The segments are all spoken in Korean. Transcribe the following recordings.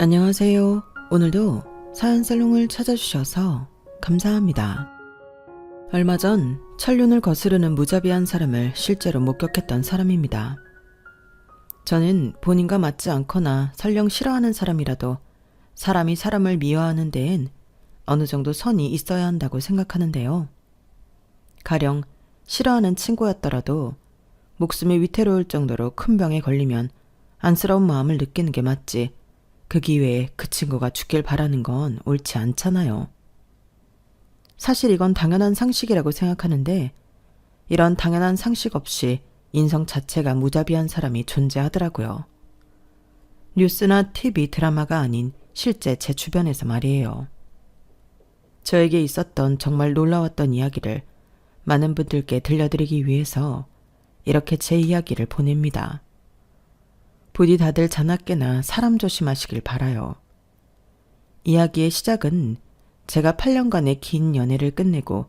안녕하세요. 오늘도 사연살롱을 찾아주셔서 감사합니다. 얼마 전 천륜을 거스르는 무자비한 사람을 실제로 목격했던 사람입니다. 저는 본인과 맞지 않거나 설령 싫어하는 사람이라도 사람이 사람을 미워하는 데엔 어느 정도 선이 있어야 한다고 생각하는데요. 가령 싫어하는 친구였더라도 목숨이 위태로울 정도로 큰 병에 걸리면 안쓰러운 마음을 느끼는 게 맞지, 그 기회에 그 친구가 죽길 바라는 건 옳지 않잖아요. 사실 이건 당연한 상식이라고 생각하는데, 이런 당연한 상식 없이 인성 자체가 무자비한 사람이 존재하더라고요. 뉴스나 TV 드라마가 아닌 실제 제 주변에서 말이에요. 저에게 있었던 정말 놀라웠던 이야기를 많은 분들께 들려드리기 위해서 이렇게 제 이야기를 보냅니다. 부디 다들 자나깨나 사람 조심하시길 바라요. 이야기의 시작은 제가 8년간의 긴 연애를 끝내고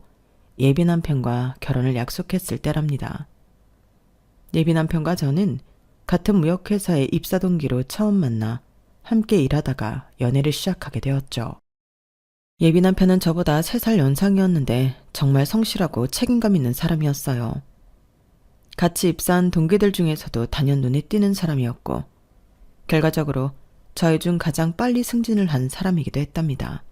예비 남편과 결혼을 약속했을 때랍니다. 예비 남편과 저는 같은 무역회사의 입사 동기로 처음 만나 함께 일하다가 연애를 시작하게 되었죠. 예비 남편은 저보다 3살 연상이었는데 정말 성실하고 책임감 있는 사람이었어요. 같이 입사한 동기들 중에서도 단연 눈에 띄는 사람이었고, 결과적으로 저희 중 가장 빨리 승진을 한 사람이기도 했답니다.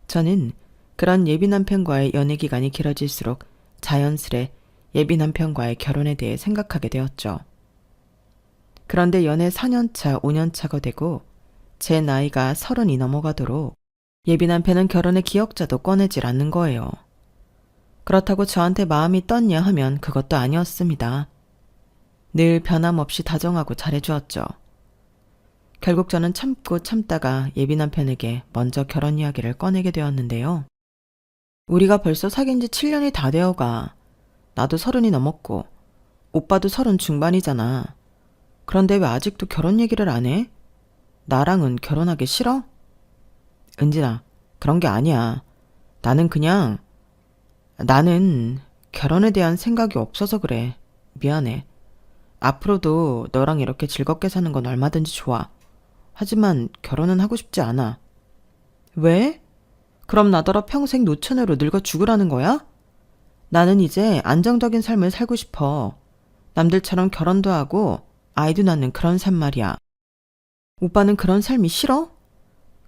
저는 그런 예비 남편과의 연애 기간이 길어질수록 자연스레 예비 남편과의 결혼에 대해 생각하게 되었죠. 그런데 연애 4년차, 5년차가 되고 제 나이가 30이 넘어가도록 예비 남편은 결혼의 기억자도 꺼내질 않는 거예요. 그렇다고 저한테 마음이 떴냐 하면 그것도 아니었습니다. 늘 변함없이 다정하고 잘해주었죠. 결국 저는 참고 참다가 예비 남편에게 먼저 결혼 이야기를 꺼내게 되었는데요. 우리가 벌써 사귄 지 7년이 다 되어가. 나도 30이 넘었고 오빠도 30 중반이잖아. 그런데 왜 아직도 결혼 얘기를 안 해? 나랑은 결혼하기 싫어? 은진아, 그런 게 아니야. 나는 결혼에 대한 생각이 없어서 그래. 미안해. 앞으로도 너랑 이렇게 즐겁게 사는 건 얼마든지 좋아. 하지만 결혼은 하고 싶지 않아. 왜? 그럼 나더러 평생 노처녀로 늙어 죽으라는 거야? 나는 이제 안정적인 삶을 살고 싶어. 남들처럼 결혼도 하고 아이도 낳는 그런 삶 말이야. 오빠는 그런 삶이 싫어?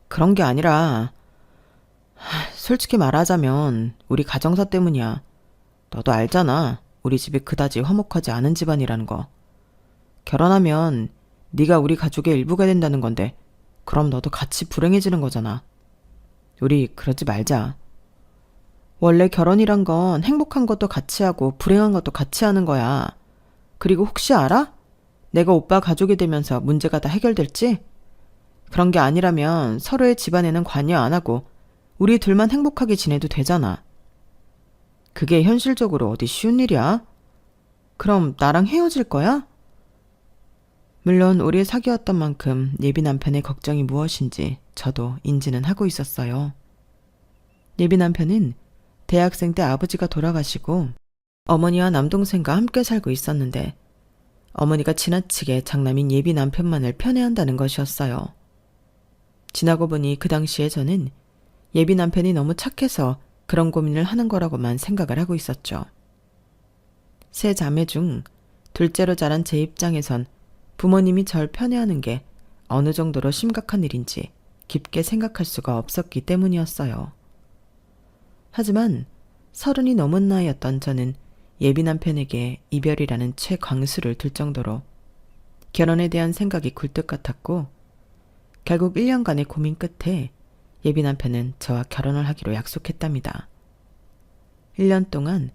그런 게 아니라, 솔직히 말하자면 우리 가정사 때문이야. 너도 알잖아. 우리 집이 그다지 화목하지 않은 집안이라는 거. 결혼하면 네가 우리 가족의 일부가 된다는 건데, 그럼 너도 같이 불행해지는 거잖아. 우리 그러지 말자. 원래 결혼이란 건 행복한 것도 같이 하고 불행한 것도 같이 하는 거야. 그리고 혹시 알아? 내가 오빠 가족이 되면서 문제가 다 해결될지? 그런 게 아니라면 서로의 집안에는 관여 안 하고 우리 둘만 행복하게 지내도 되잖아. 그게 현실적으로 어디 쉬운 일이야? 그럼 나랑 헤어질 거야? 물론 오래 사귀었던 만큼 예비 남편의 걱정이 무엇인지 저도 인지는 하고 있었어요. 예비 남편은 대학생 때 아버지가 돌아가시고 어머니와 남동생과 함께 살고 있었는데, 어머니가 지나치게 장남인 예비 남편만을 편애한다는 것이었어요. 지나고 보니 그 당시에 저는 예비 남편이 너무 착해서 그런 고민을 하는 거라고만 생각을 하고 있었죠. 세 자매 중 둘째로 자란 제 입장에선 부모님이 절 편애하는 게 어느 정도로 심각한 일인지 깊게 생각할 수가 없었기 때문이었어요. 하지만 30이 넘은 나이였던 저는 예비 남편에게 이별이라는 최광수를 둘 정도로 결혼에 대한 생각이 굴뚝 같았고, 결국 1년간의 고민 끝에 예비 남편은 저와 결혼을 하기로 약속했답니다. 1년 동안,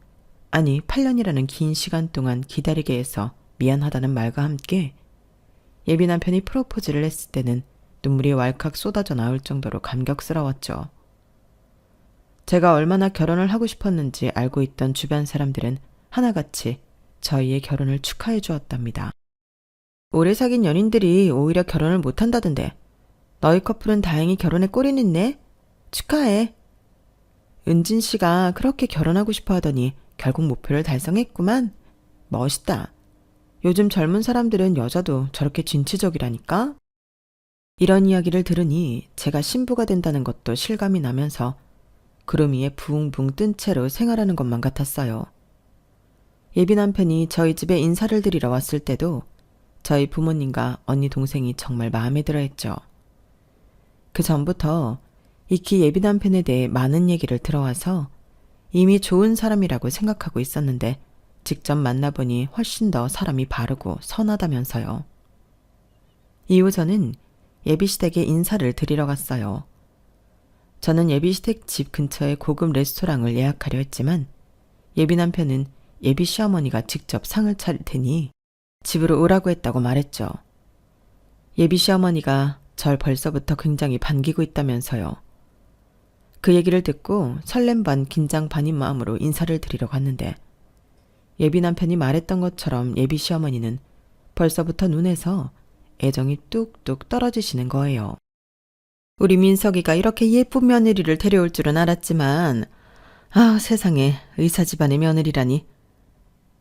아니 8년이라는 긴 시간 동안 기다리게 해서 미안하다는 말과 함께 예비 남편이 프로포즈를 했을 때는 눈물이 왈칵 쏟아져 나올 정도로 감격스러웠죠. 제가 얼마나 결혼을 하고 싶었는지 알고 있던 주변 사람들은 하나같이 저희의 결혼을 축하해 주었답니다. 오래 사귄 연인들이 오히려 결혼을 못한다던데, 너희 커플은 다행히 결혼에 꼴이 있네? 축하해. 은진 씨가 그렇게 결혼하고 싶어 하더니 결국 목표를 달성했구만. 멋있다. 요즘 젊은 사람들은 여자도 저렇게 진취적이라니까? 이런 이야기를 들으니 제가 신부가 된다는 것도 실감이 나면서 구름 위에 붕붕 뜬 채로 생활하는 것만 같았어요. 예비 남편이 저희 집에 인사를 드리러 왔을 때도 저희 부모님과 언니 동생이 정말 마음에 들어 했죠. 그 전부터 익히 예비 남편에 대해 많은 얘기를 들어와서 이미 좋은 사람이라고 생각하고 있었는데 직접 만나보니 훨씬 더 사람이 바르고 선하다면서요. 이후 저는 예비시댁에 인사를 드리러 갔어요. 저는 예비시댁 집 근처의 고급 레스토랑을 예약하려 했지만 예비 남편은 예비 시어머니가 직접 상을 차릴 테니 집으로 오라고 했다고 말했죠. 예비 시어머니가 절 벌써부터 굉장히 반기고 있다면서요. 그 얘기를 듣고 설렘 반 긴장 반인 마음으로 인사를 드리러 갔는데 예비 남편이 말했던 것처럼 예비 시어머니는 벌써부터 눈에서 애정이 뚝뚝 떨어지시는 거예요. 우리 민석이가 이렇게 예쁜 며느리를 데려올 줄은 알았지만 세상에 의사 집안의 며느리라니.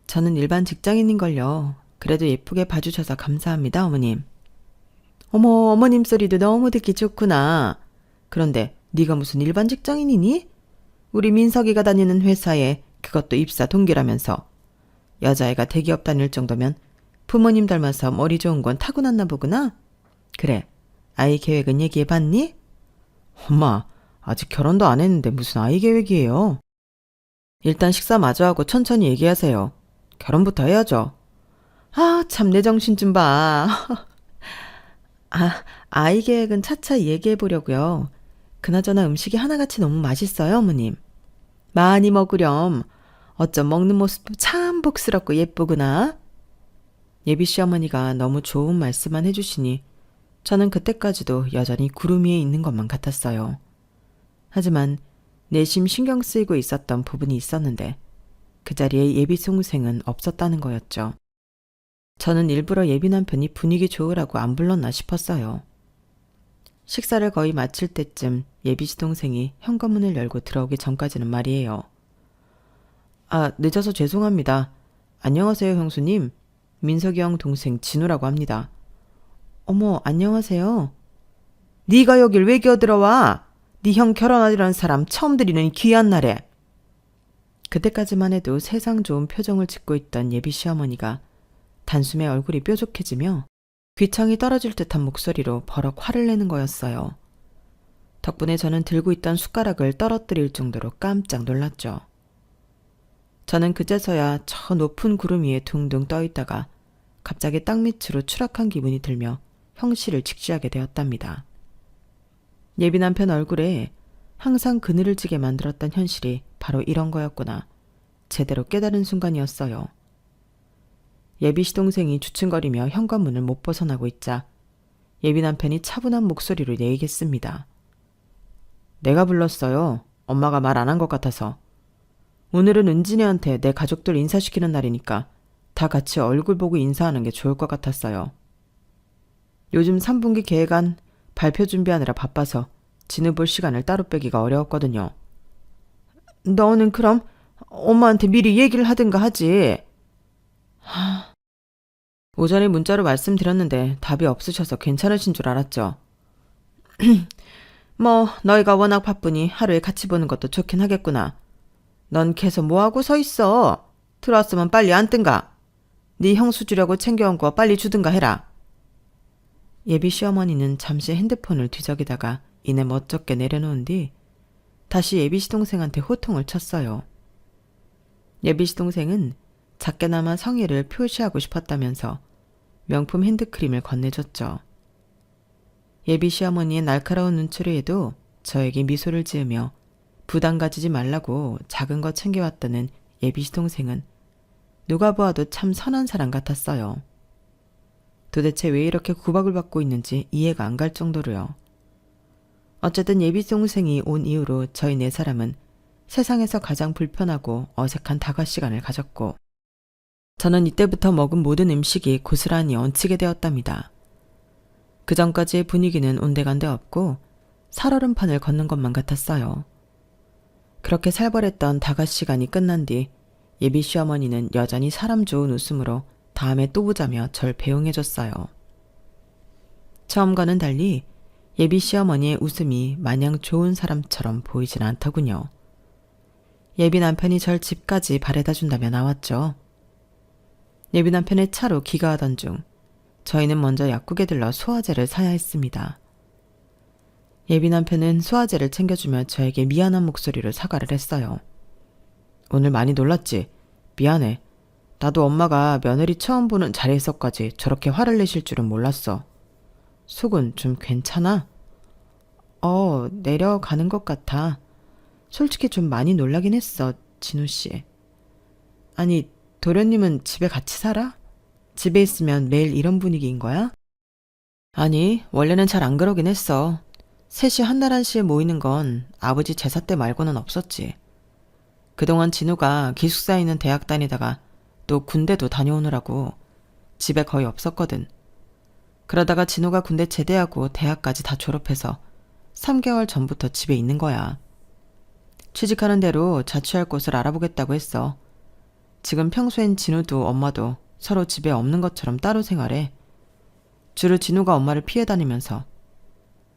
저는 일반 직장인인걸요. 그래도 예쁘게 봐주셔서 감사합니다, 어머님. 어머, 어머님 소리도 너무 듣기 좋구나. 그런데 네가 무슨 일반 직장인이니? 우리 민석이가 다니는 회사에 그것도 입사 동기라면서. 여자애가 대기업 다닐 정도면 부모님 닮아서 머리 좋은 건 타고났나 보구나. 그래, 아이 계획은 얘기해봤니? 엄마, 아직 결혼도 안 했는데 무슨 아이 계획이에요? 일단 식사 마저 하고 천천히 얘기하세요. 결혼부터 해야죠. 참 내 정신 좀 봐. 아이 계획은 차차 얘기해보려고요. 그나저나 음식이 하나같이 너무 맛있어요, 어머님. 많이 먹으렴. 어쩜 먹는 모습도 참 복스럽고 예쁘구나. 예비 시어머니가 너무 좋은 말씀만 해주시니 저는 그때까지도 여전히 구름 위에 있는 것만 같았어요. 하지만 내심 신경 쓰이고 있었던 부분이 있었는데 그 자리에 예비 동생은 없었다는 거였죠. 저는 일부러 예비 남편이 분위기 좋으라고 안 불렀나 싶었어요. 식사를 거의 마칠 때쯤 예비 시동생이 현관문을 열고 들어오기 전까지는 말이에요. 늦어서 죄송합니다. 안녕하세요, 형수님. 민석이 형 동생 진우라고 합니다. 어머, 안녕하세요. 네가 여길 왜 기어들어와? 네 형 결혼하려는 사람 처음 들이는 이 귀한 날에. 그때까지만 해도 세상 좋은 표정을 짓고 있던 예비 시어머니가 단숨에 얼굴이 뾰족해지며 귀청이 떨어질 듯한 목소리로 버럭 화를 내는 거였어요. 덕분에 저는 들고 있던 숟가락을 떨어뜨릴 정도로 깜짝 놀랐죠. 저는 그제서야 저 높은 구름 위에 둥둥 떠 있다가 갑자기 땅 밑으로 추락한 기분이 들며 형실을 직시하게 되었답니다. 예비 남편 얼굴에 항상 그늘을 지게 만들었던 현실이 바로 이런 거였구나. 제대로 깨달은 순간이었어요. 예비 시동생이 주춤거리며 현관문을 못 벗어나고 있자 예비 남편이 차분한 목소리로 얘기했습니다. 내가 불렀어요. 엄마가 말 안 한 것 같아서. 오늘은 은진이한테 내 가족들 인사시키는 날이니까 다 같이 얼굴 보고 인사하는 게 좋을 것 같았어요. 요즘 3분기 계획안 발표 준비하느라 바빠서 진우 볼 시간을 따로 빼기가 어려웠거든요. 너는 그럼 엄마한테 미리 얘기를 하든가 하지. 오전에 문자로 말씀드렸는데 답이 없으셔서 괜찮으신 줄 알았죠. 뭐 너희가 워낙 바쁘니 하루에 같이 보는 것도 좋긴 하겠구나. 넌 계속 뭐하고 서 있어. 들어왔으면 빨리 앉든가. 네 형수 주려고 챙겨온 거 빨리 주든가 해라. 예비 시어머니는 잠시 핸드폰을 뒤적이다가 이내 멋쩍게 내려놓은 뒤 다시 예비 시동생한테 호통을 쳤어요. 예비 시동생은 작게나마 성의를 표시하고 싶었다면서 명품 핸드크림을 건네줬죠. 예비 시어머니의 날카로운 눈초리에도 저에게 미소를 지으며 부담 가지지 말라고 작은 거 챙겨왔다는 예비 시동생은 누가 보아도 참 선한 사람 같았어요. 도대체 왜 이렇게 구박을 받고 있는지 이해가 안 갈 정도로요. 어쨌든 예비 시동생이 온 이후로 저희 네 사람은 세상에서 가장 불편하고 어색한 다과 시간을 가졌고 저는 이때부터 먹은 모든 음식이 고스란히 얹히게 되었답니다. 그 전까지의 분위기는 온데간데 없고 살얼음판을 걷는 것만 같았어요. 그렇게 살벌했던 다과 시간이 끝난 뒤 예비 시어머니는 여전히 사람 좋은 웃음으로 다음에 또 보자며 절 배웅해줬어요. 처음과는 달리 예비 시어머니의 웃음이 마냥 좋은 사람처럼 보이진 않더군요. 예비 남편이 절 집까지 바래다 준다며 나왔죠. 예비 남편의 차로 귀가하던 중 저희는 먼저 약국에 들러 소화제를 사야 했습니다. 예비 남편은 소화제를 챙겨주며 저에게 미안한 목소리로 사과를 했어요. 오늘 많이 놀랐지? 미안해. 나도 엄마가 며느리 처음 보는 자리에서까지 저렇게 화를 내실 줄은 몰랐어. 속은 좀 괜찮아? 내려가는 것 같아. 솔직히 좀 많이 놀라긴 했어, 진우씨. 아니, 도련님은 집에 같이 살아? 집에 있으면 매일 이런 분위기인 거야? 아니, 원래는 잘 안 그러긴 했어. 셋이 한날 한시에 모이는 건 아버지 제사 때 말고는 없었지. 그동안 진우가 기숙사에 있는 대학 다니다가 또 군대도 다녀오느라고 집에 거의 없었거든. 그러다가 진우가 군대 제대하고 대학까지 다 졸업해서 3개월 전부터 집에 있는 거야. 취직하는 대로 자취할 곳을 알아보겠다고 했어. 지금 평소엔 진우도 엄마도 서로 집에 없는 것처럼 따로 생활해. 주로 진우가 엄마를 피해 다니면서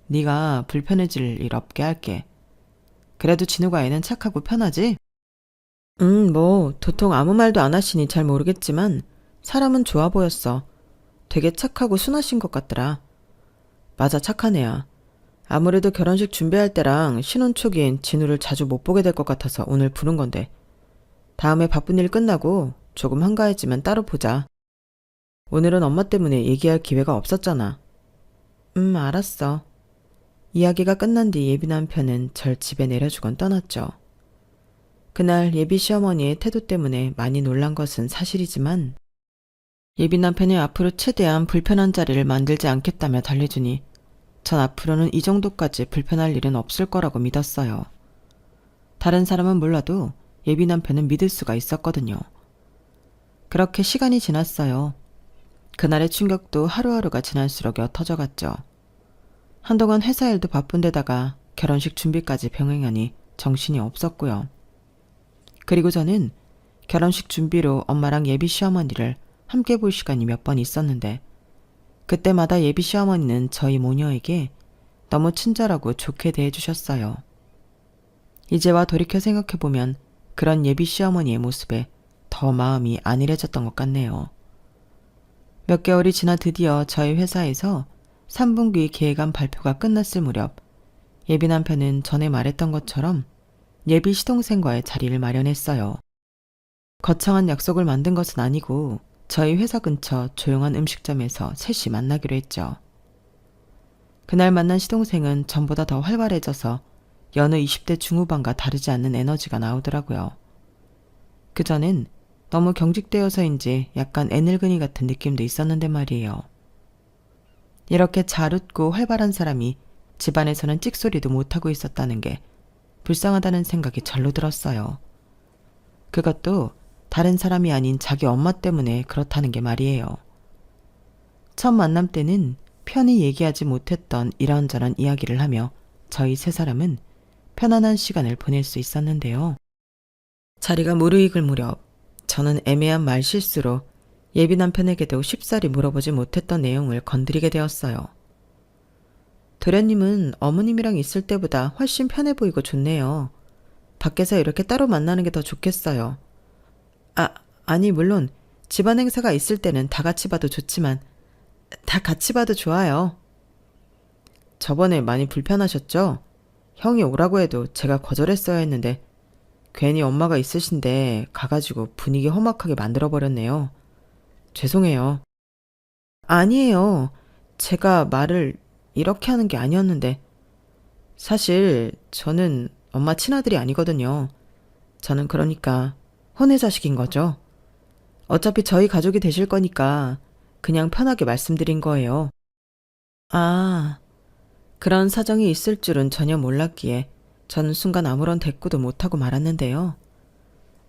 네가 불편해질 일 없게 할게. 그래도 진우가 애는 착하고 편하지? 도통 아무 말도 안 하시니 잘 모르겠지만 사람은 좋아 보였어. 되게 착하고 순하신 것 같더라. 맞아, 착한 애야. 아무래도 결혼식 준비할 때랑 신혼 초기엔 진우를 자주 못 보게 될 것 같아서 오늘 부른 건데. 다음에 바쁜 일 끝나고 조금 한가해지면 따로 보자. 오늘은 엄마 때문에 얘기할 기회가 없었잖아. 알았어. 이야기가 끝난 뒤 예비 남편은 절 집에 내려주곤 떠났죠. 그날 예비 시어머니의 태도 때문에 많이 놀란 것은 사실이지만 예비 남편이 앞으로 최대한 불편한 자리를 만들지 않겠다며 달래주니 전 앞으로는 이 정도까지 불편할 일은 없을 거라고 믿었어요. 다른 사람은 몰라도 예비 남편은 믿을 수가 있었거든요. 그렇게 시간이 지났어요. 그날의 충격도 하루하루가 지날수록 옅어져갔죠. 한동안 회사 일도 바쁜 데다가 결혼식 준비까지 병행하니 정신이 없었고요. 그리고 저는 결혼식 준비로 엄마랑 예비 시어머니를 함께 볼 시간이 몇 번 있었는데 그때마다 예비 시어머니는 저희 모녀에게 너무 친절하고 좋게 대해주셨어요. 이제와 돌이켜 생각해보면 그런 예비 시어머니의 모습에 더 마음이 안일해졌던 것 같네요. 몇 개월이 지나 드디어 저희 회사에서 3분기 계획안 발표가 끝났을 무렵 예비 남편은 전에 말했던 것처럼 예비 시동생과의 자리를 마련했어요. 거창한 약속을 만든 것은 아니고 저희 회사 근처 조용한 음식점에서 셋이 만나기로 했죠. 그날 만난 시동생은 전보다 더 활발해져서 여느 20대 중후반과 다르지 않는 에너지가 나오더라고요. 그전엔 너무 경직되어서인지 약간 애늙은이 같은 느낌도 있었는데 말이에요. 이렇게 잘 웃고 활발한 사람이 집안에서는 찍소리도 못하고 있었다는 게 불쌍하다는 생각이 절로 들었어요. 그것도 다른 사람이 아닌 자기 엄마 때문에 그렇다는 게 말이에요. 첫 만남 때는 편히 얘기하지 못했던 이런저런 이야기를 하며 저희 세 사람은 편안한 시간을 보낼 수 있었는데요. 자리가 무르익을 무렵 저는 애매한 말실수로 예비 남편에게도 쉽사리 물어보지 못했던 내용을 건드리게 되었어요. 도련님은 어머님이랑 있을 때보다 훨씬 편해 보이고 좋네요. 밖에서 이렇게 따로 만나는 게 더 좋겠어요. 아니 물론 집안 행사가 있을 때는 다 같이 봐도 좋지만 다 같이 봐도 좋아요. 저번에 많이 불편하셨죠? 형이 오라고 해도 제가 거절했어야 했는데 괜히 엄마가 있으신데 가가지고 분위기 험악하게 만들어버렸네요. 죄송해요. 아니에요. 제가 말을 이렇게 하는 게 아니었는데 사실 저는 엄마 친아들이 아니거든요. 저는 그러니까 혼외 자식인 거죠. 어차피 저희 가족이 되실 거니까 그냥 편하게 말씀드린 거예요. 아, 그런 사정이 있을 줄은 전혀 몰랐기에 저는 순간 아무런 대꾸도 못하고 말았는데요.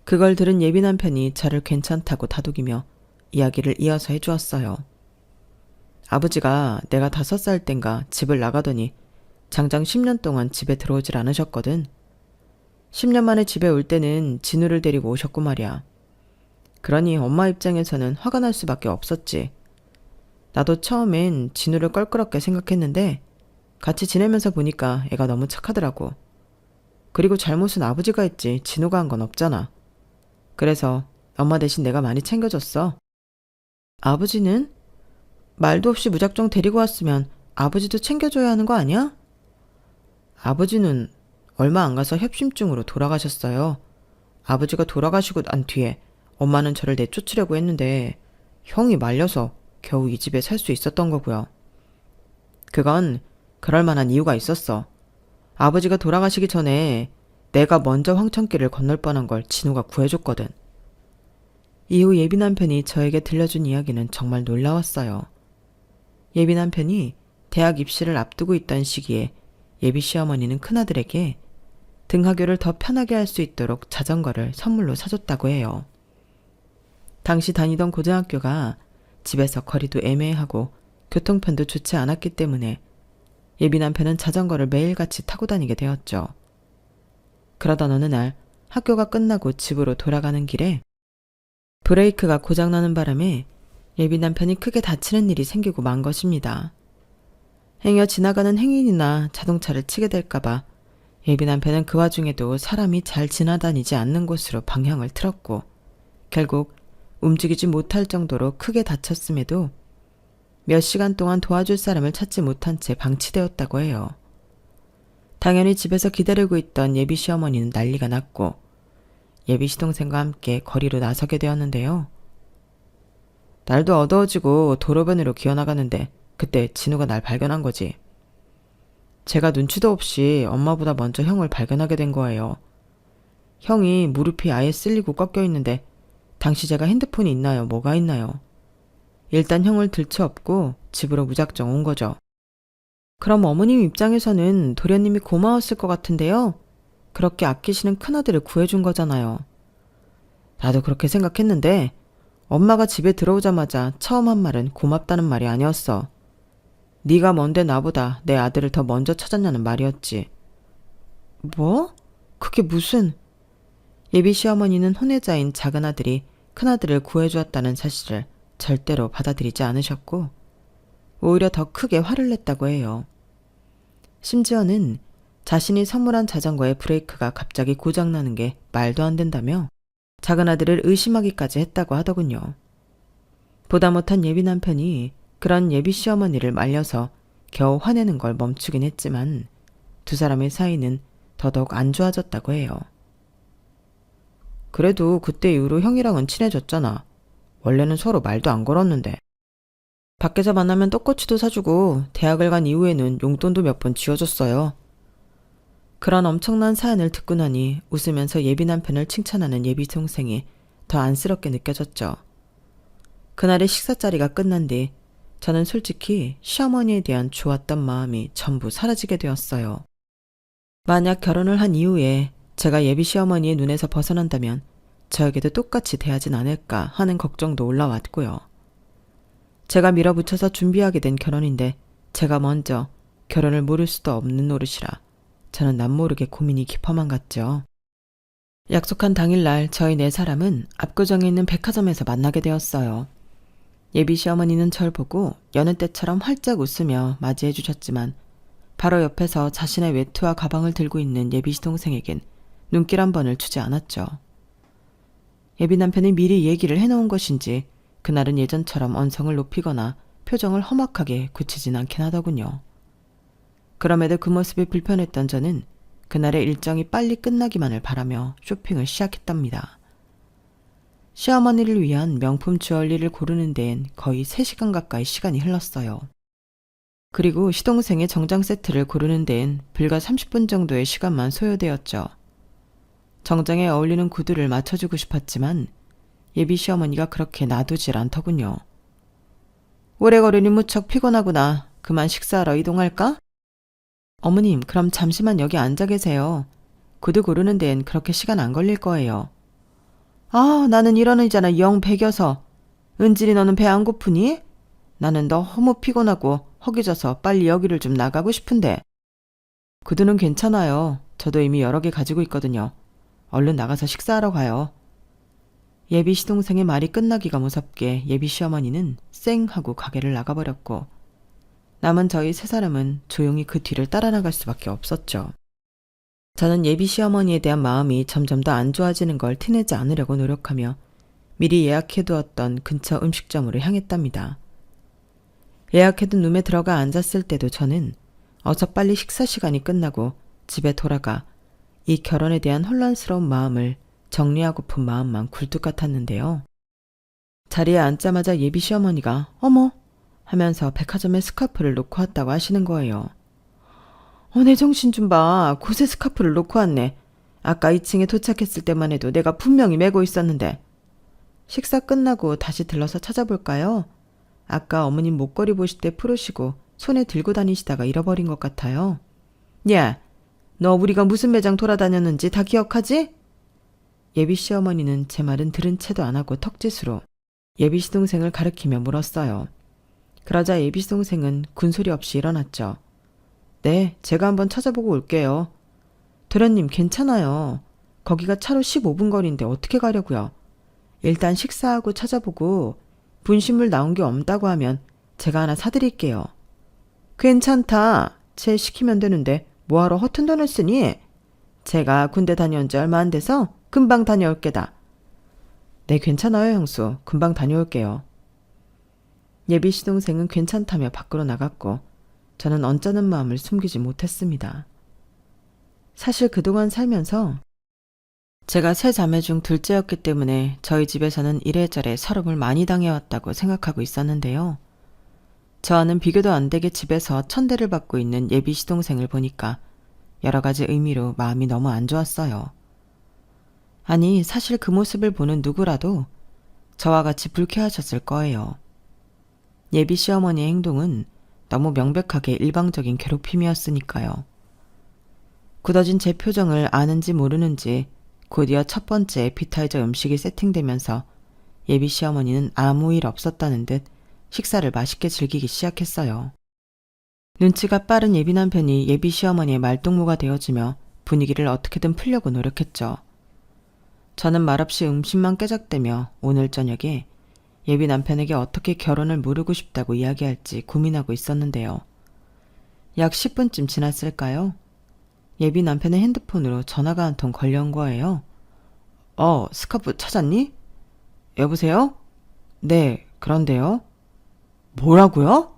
그걸 들은 예비 남편이 저를 괜찮다고 다독이며 이야기를 이어서 해주었어요. 아버지가 내가 5살 땐가 집을 나가더니 장장 10년 동안 집에 들어오질 않으셨거든. 10년 만에 집에 올 때는 진우를 데리고 오셨고 말이야. 그러니 엄마 입장에서는 화가 날 수밖에 없었지. 나도 처음엔 진우를 껄끄럽게 생각했는데 같이 지내면서 보니까 애가 너무 착하더라고. 그리고 잘못은 아버지가 했지 진우가 한 건 없잖아. 그래서 엄마 대신 내가 많이 챙겨줬어. 아버지는? 말도 없이 무작정 데리고 왔으면 아버지도 챙겨줘야 하는 거 아니야? 아버지는 얼마 안 가서 협심증으로 돌아가셨어요. 아버지가 돌아가시고 난 뒤에 엄마는 저를 내쫓으려고 했는데 형이 말려서 겨우 이 집에 살 수 있었던 거고요. 그건 그럴 만한 이유가 있었어. 아버지가 돌아가시기 전에 내가 먼저 황천길을 건널 뻔한 걸 진우가 구해줬거든. 이후 예비 남편이 저에게 들려준 이야기는 정말 놀라웠어요. 예비 남편이 대학 입시를 앞두고 있던 시기에 예비 시어머니는 큰아들에게 등하교를 더 편하게 할 수 있도록 자전거를 선물로 사줬다고 해요. 당시 다니던 고등학교가 집에서 거리도 애매하고 교통편도 좋지 않았기 때문에 예비 남편은 자전거를 매일같이 타고 다니게 되었죠. 그러던 어느 날 학교가 끝나고 집으로 돌아가는 길에 브레이크가 고장나는 바람에 예비 남편이 크게 다치는 일이 생기고 만 것입니다. 행여 지나가는 행인이나 자동차를 치게 될까봐 예비 남편은 그 와중에도 사람이 잘 지나다니지 않는 곳으로 방향을 틀었고 결국 움직이지 못할 정도로 크게 다쳤음에도 몇 시간 동안 도와줄 사람을 찾지 못한 채 방치되었다고 해요. 당연히 집에서 기다리고 있던 예비 시어머니는 난리가 났고 예비 시동생과 함께 거리로 나서게 되었는데요. 날도 어두워지고 도로변으로 기어나가는데 그때 진우가 날 발견한 거지. 제가 눈치도 없이 엄마보다 먼저 형을 발견하게 된 거예요. 형이 무릎이 아예 쓸리고 꺾여 있는데 당시 제가 핸드폰이 있나요? 뭐가 있나요? 일단 형을 들쳐업고 집으로 무작정 온 거죠. 그럼 어머님 입장에서는 도련님이 고마웠을 것 같은데요. 그렇게 아끼시는 큰아들을 구해준 거잖아요. 나도 그렇게 생각했는데 엄마가 집에 들어오자마자 처음 한 말은 고맙다는 말이 아니었어. 네가 뭔데 나보다 내 아들을 더 먼저 찾았냐는 말이었지. 뭐? 그게 무슨... 예비 시어머니는 혼외자인 작은아들이 큰아들을 구해주었다는 사실을 절대로 받아들이지 않으셨고 오히려 더 크게 화를 냈다고 해요. 심지어는 자신이 선물한 자전거의 브레이크가 갑자기 고장나는 게 말도 안 된다며 작은아들을 의심하기까지 했다고 하더군요. 보다 못한 예비 남편이 그런 예비 시어머니를 말려서 겨우 화내는 걸 멈추긴 했지만 두 사람의 사이는 더더욱 안 좋아졌다고 해요. 그래도 그때 이후로 형이랑은 친해졌잖아. 원래는 서로 말도 안 걸었는데. 밖에서 만나면 떡꼬치도 사주고 대학을 간 이후에는 용돈도 몇 번 쥐어줬어요. 그런 엄청난 사연을 듣고 나니 웃으면서 예비 남편을 칭찬하는 예비 동생이 더 안쓰럽게 느껴졌죠. 그날의 식사 자리가 끝난 뒤 저는 솔직히 시어머니에 대한 좋았던 마음이 전부 사라지게 되었어요. 만약 결혼을 한 이후에 제가 예비 시어머니의 눈에서 벗어난다면 저에게도 똑같이 대하진 않을까 하는 걱정도 올라왔고요. 제가 밀어붙여서 준비하게 된 결혼인데 제가 먼저 결혼을 모를 수도 없는 노릇이라 저는 남모르게 고민이 깊어만 갔죠. 약속한 당일날 저희 네 사람은 압구정에 있는 백화점에서 만나게 되었어요. 예비 시어머니는 절 보고 여느 때처럼 활짝 웃으며 맞이해 주셨지만 바로 옆에서 자신의 외투와 가방을 들고 있는 예비 시동생에겐 눈길 한 번을 주지 않았죠. 예비 남편이 미리 얘기를 해놓은 것인지 그날은 예전처럼 언성을 높이거나 표정을 험악하게 굳히진 않긴 하더군요. 그럼에도 그 모습이 불편했던 저는 그날의 일정이 빨리 끝나기만을 바라며 쇼핑을 시작했답니다. 시어머니를 위한 명품 주얼리를 고르는 데엔 거의 3시간 가까이 시간이 흘렀어요. 그리고 시동생의 정장 세트를 고르는 데엔 불과 30분 정도의 시간만 소요되었죠. 정장에 어울리는 구두를 맞춰주고 싶었지만 예비 시어머니가 그렇게 놔두질 않더군요. 오래 걸으니 무척 피곤하구나. 그만 식사하러 이동할까? 어머님, 그럼 잠시만 여기 앉아 계세요. 구두 고르는 데엔 그렇게 시간 안 걸릴 거예요. 아, 나는 이런 의자나 영 배겨서. 은질이 너는 배 안 고프니? 나는 너무 피곤하고 허기져서 빨리 여기를 좀 나가고 싶은데. 구두는 괜찮아요. 저도 이미 여러 개 가지고 있거든요. 얼른 나가서 식사하러 가요. 예비 시동생의 말이 끝나기가 무섭게 예비 시어머니는 쌩 하고 가게를 나가버렸고 남은 저희 세 사람은 조용히 그 뒤를 따라 나갈 수밖에 없었죠. 저는 예비 시어머니에 대한 마음이 점점 더 안 좋아지는 걸 티내지 않으려고 노력하며 미리 예약해두었던 근처 음식점으로 향했답니다. 예약해둔 룸에 들어가 앉았을 때도 저는 어서 빨리 식사 시간이 끝나고 집에 돌아가 이 결혼에 대한 혼란스러운 마음을 정리하고픈 마음만 굴뚝 같았는데요. 자리에 앉자마자 예비 시어머니가 어머 하면서 백화점에 스카프를 놓고 왔다고 하시는 거예요. 내 정신 좀 봐. 곳에 스카프를 놓고 왔네. 아까 2층에 도착했을 때만 해도 내가 분명히 메고 있었는데. 식사 끝나고 다시 들러서 찾아볼까요? 아까 어머님 목걸이 보실 때 풀으시고 손에 들고 다니시다가 잃어버린 것 같아요. 야, 너 우리가 무슨 매장 돌아다녔는지 다 기억하지? 예비 시어머니는 제 말은 들은 채도 안 하고 턱짓으로 예비 시동생을 가리키며 물었어요. 그러자 예비 시동생은 군소리 없이 일어났죠. 네, 제가 한번 찾아보고 올게요. 도련님 괜찮아요. 거기가 차로 15분 거리인데 어떻게 가려고요? 일단 식사하고 찾아보고 분신물 나온 게 없다고 하면 제가 하나 사드릴게요. 괜찮다. 쟤 시키면 되는데 뭐하러 허튼 돈을 쓰니? 제가 군대 다녀온 지 얼마 안 돼서 금방 다녀올 게다. 네, 괜찮아요, 형수. 금방 다녀올게요. 예비 시동생은 괜찮다며 밖으로 나갔고 저는 언짢은 마음을 숨기지 못했습니다. 사실 그동안 살면서 제가 세 자매 중 둘째였기 때문에 저희 집에서는 이래저래 서름을 많이 당해왔다고 생각하고 있었는데요. 저와는 비교도 안 되게 집에서 천대를 받고 있는 예비 시동생을 보니까 여러 가지 의미로 마음이 너무 안 좋았어요. 아니, 사실 그 모습을 보는 누구라도 저와 같이 불쾌하셨을 거예요. 예비 시어머니의 행동은 너무 명백하게 일방적인 괴롭힘이었으니까요. 굳어진 제 표정을 아는지 모르는지 곧이어 첫 번째 에피타이저 음식이 세팅되면서 예비 시어머니는 아무 일 없었다는 듯 식사를 맛있게 즐기기 시작했어요. 눈치가 빠른 예비 남편이 예비 시어머니의 말동무가 되어주며 분위기를 어떻게든 풀려고 노력했죠. 저는 말없이 음식만 깨작대며 오늘 저녁에 예비 남편에게 어떻게 결혼을 무르고 싶다고 이야기할지 고민하고 있었는데요. 약 10분쯤 지났을까요? 예비 남편의 핸드폰으로 전화가 한 통 걸려온 거예요. 스카프 찾았니? 여보세요? 네, 그런데요. 뭐라고요?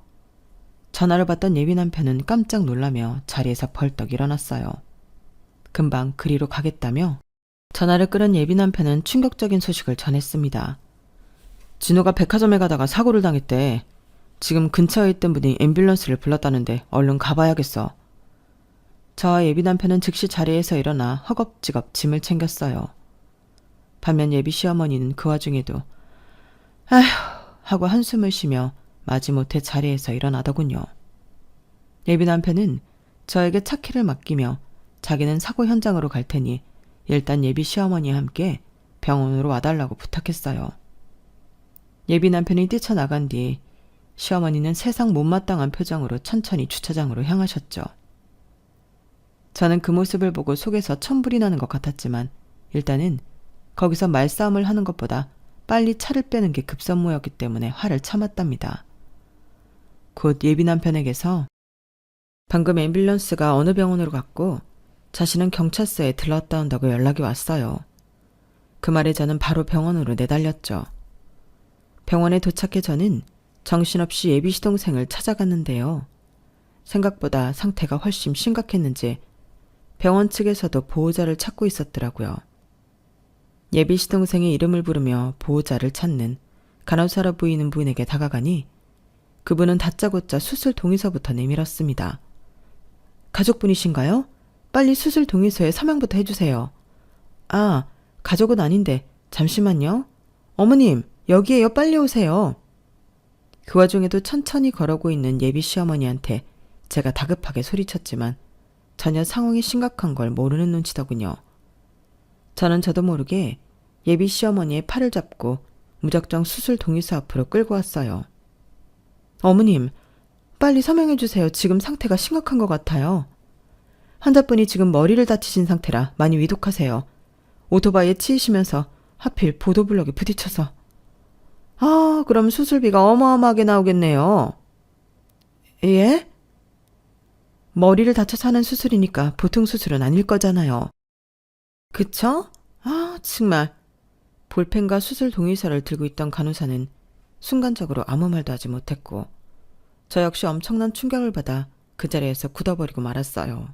전화를 받던 예비 남편은 깜짝 놀라며 자리에서 벌떡 일어났어요. 금방 그리로 가겠다며 전화를 끊은 예비 남편은 충격적인 소식을 전했습니다. 진호가 백화점에 가다가 사고를 당했대. 지금 근처에 있던 분이 앰뷸런스를 불렀다는데 얼른 가봐야겠어. 저와 예비 남편은 즉시 자리에서 일어나 허겁지겁 짐을 챙겼어요. 반면 예비 시어머니는 그 와중에도 아휴 하고 한숨을 쉬며 마지못해 자리에서 일어나더군요. 예비 남편은 저에게 차 키를 맡기며 자기는 사고 현장으로 갈 테니 일단 예비 시어머니와 함께 병원으로 와달라고 부탁했어요. 예비 남편이 뛰쳐나간 뒤 시어머니는 세상 못마땅한 표정으로 천천히 주차장으로 향하셨죠. 저는 그 모습을 보고 속에서 천불이 나는 것 같았지만 일단은 거기서 말싸움을 하는 것보다 빨리 차를 빼는 게 급선무였기 때문에 화를 참았답니다. 곧 예비 남편에게서 방금 앰뷸런스가 어느 병원으로 갔고 자신은 경찰서에 들렀다 온다고 연락이 왔어요. 그 말에 저는 바로 병원으로 내달렸죠. 병원에 도착해 저는 정신없이 예비 시동생을 찾아갔는데요. 생각보다 상태가 훨씬 심각했는지 병원 측에서도 보호자를 찾고 있었더라고요. 예비 시동생의 이름을 부르며 보호자를 찾는 간호사로 보이는 분에게 다가가니 그분은 다짜고짜 수술 동의서부터 내밀었습니다. 가족분이신가요? 빨리 수술 동의서에 서명부터 해주세요. 아, 가족은 아닌데 잠시만요. 어머님, 여기에요. 빨리 오세요. 그 와중에도 천천히 걸어오고 있는 예비 시어머니한테 제가 다급하게 소리쳤지만 전혀 상황이 심각한 걸 모르는 눈치더군요. 저는 저도 모르게 예비 시어머니의 팔을 잡고 무작정 수술 동의서 앞으로 끌고 왔어요. 어머님, 빨리 서명해주세요. 지금 상태가 심각한 것 같아요. 환자분이 지금 머리를 다치신 상태라 많이 위독하세요. 오토바이에 치이시면서 하필 보도블럭에 부딪혀서. 아, 그럼 수술비가 어마어마하게 나오겠네요. 예? 머리를 다쳐서 하는 수술이니까 보통 수술은 아닐 거잖아요. 그쵸? 아, 정말. 볼펜과 수술 동의서를 들고 있던 간호사는 순간적으로 아무 말도 하지 못했고 저 역시 엄청난 충격을 받아 그 자리에서 굳어버리고 말았어요.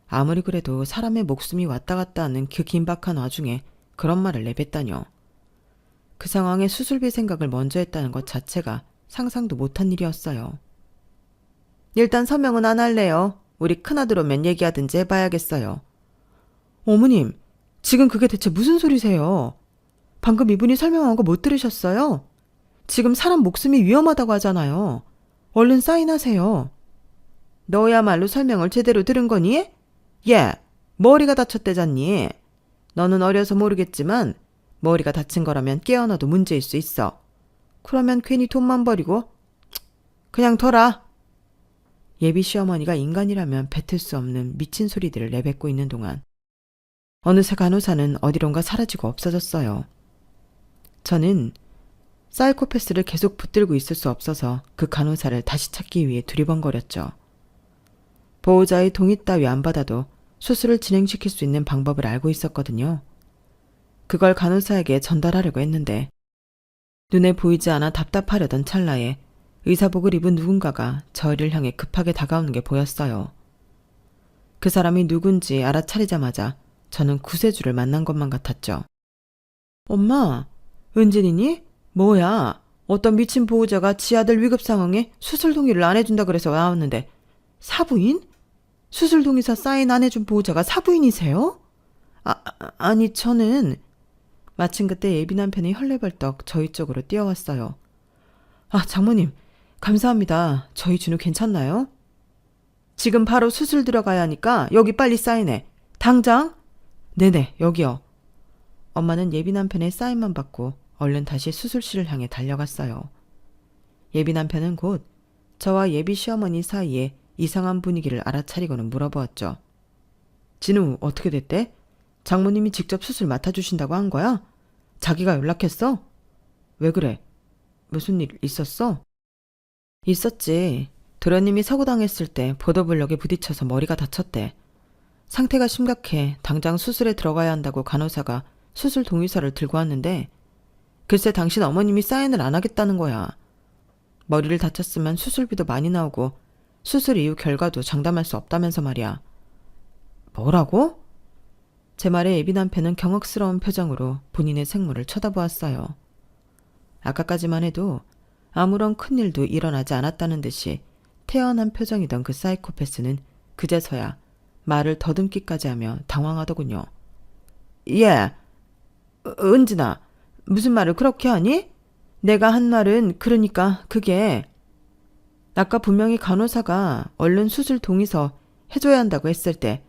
아무리 그래도 사람의 목숨이 왔다 갔다 하는 그 긴박한 와중에 그런 말을 내뱉다뇨. 그 상황에 수술비 생각을 먼저 했다는 것 자체가 상상도 못한 일이었어요. 일단 서명은 안 할래요. 우리 큰아들 오면 얘기하든지 해봐야겠어요. 어머님, 지금 그게 대체 무슨 소리세요? 방금 이분이 설명한 거 못 들으셨어요? 지금 사람 목숨이 위험하다고 하잖아요. 얼른 사인하세요. 너야말로 설명을 제대로 들은 거니? 예, 머리가 다쳤대잖니. 너는 어려서 모르겠지만 머리가 다친 거라면 깨어나도 문제일 수 있어. 그러면 괜히 돈만 버리고 그냥 둬라. 예비 시어머니가 인간이라면 뱉을 수 없는 미친 소리들을 내뱉고 있는 동안 어느새 간호사는 어디론가 사라지고 없어졌어요. 저는 사이코패스를 계속 붙들고 있을 수 없어서 그 간호사를 다시 찾기 위해 두리번거렸죠. 보호자의 동의 따위 안 받아도 수술을 진행시킬 수 있는 방법을 알고 있었거든요. 그걸 간호사에게 전달하려고 했는데 눈에 보이지 않아 답답하려던 찰나에 의사복을 입은 누군가가 저희를 향해 급하게 다가오는 게 보였어요. 그 사람이 누군지 알아차리자마자 저는 구세주를 만난 것만 같았죠. 엄마, 은진이니? 뭐야? 어떤 미친 보호자가 지 아들 위급 상황에 수술 동의를 안 해준다 그래서 나왔는데 사부인? 수술 동의서 사인 안 해준 보호자가 사부인이세요? 아니 저는... 마침 그때 예비 남편이 헐레벌떡 저희 쪽으로 뛰어왔어요. 아, 장모님, 감사합니다. 저희 준우 괜찮나요? 지금 바로 수술 들어가야 하니까 여기 빨리 사인해. 당장? 네네, 여기요. 엄마는 예비 남편의 사인만 받고 얼른 다시 수술실을 향해 달려갔어요. 예비 남편은 곧 저와 예비 시어머니 사이에 이상한 분위기를 알아차리고는 물어보았죠. 진우 어떻게 됐대? 장모님이 직접 수술 맡아주신다고 한 거야? 자기가 연락했어? 왜 그래? 무슨 일 있었어? 있었지. 도련님이 사고당했을 때 보도블럭에 부딪혀서 머리가 다쳤대. 상태가 심각해 당장 수술에 들어가야 한다고 간호사가 수술 동의서를 들고 왔는데 글쎄 당신 어머님이 사인을 안 하겠다는 거야. 머리를 다쳤으면 수술비도 많이 나오고 수술 이후 결과도 장담할 수 없다면서 말이야. 뭐라고? 제 말에 예비 남편은 경악스러운 표정으로 본인의 생물을 쳐다보았어요. 아까까지만 해도 아무런 큰일도 일어나지 않았다는 듯이 태연한 표정이던 그 사이코패스는 그제서야 말을 더듬기까지 하며 당황하더군요. 예, 은진아, 무슨 말을 그렇게 하니? 내가 한 말은 그러니까 그게... 아까 분명히 간호사가 얼른 수술 동의서 해줘야 한다고 했을 때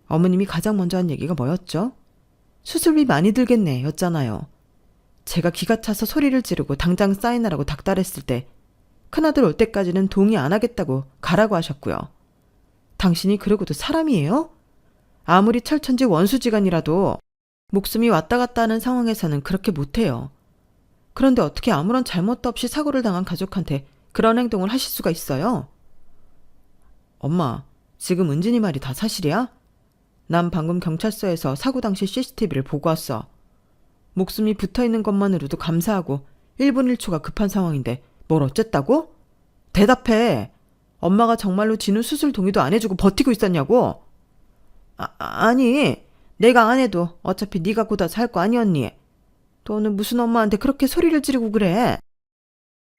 어머님이 가장 먼저 한 얘기가 뭐였죠? 수술비 많이 들겠네 였잖아요. 제가 기가 차서 소리를 지르고 당장 사인하라고 닥달했을 때 큰아들 올 때까지는 동의 안 하겠다고 가라고 하셨고요. 당신이 그러고도 사람이에요? 아무리 철천지 원수지간이라도 목숨이 왔다 갔다 하는 상황에서는 그렇게 못해요. 그런데 어떻게 아무런 잘못도 없이 사고를 당한 가족한테 그런 행동을 하실 수가 있어요? 엄마, 지금 은진이 말이 다 사실이야? 난 방금 경찰서에서 사고 당시 CCTV를 보고 왔어. 목숨이 붙어있는 것만으로도 감사하고 1분 1초가 급한 상황인데 뭘 어쨌다고? 대답해. 엄마가 정말로 진우 수술 동의도 안 해주고 버티고 있었냐고? 아니, 내가 안 해도 어차피 네가 곧 와서 할 거 아니었니? 너는 무슨 엄마한테 그렇게 소리를 지르고 그래?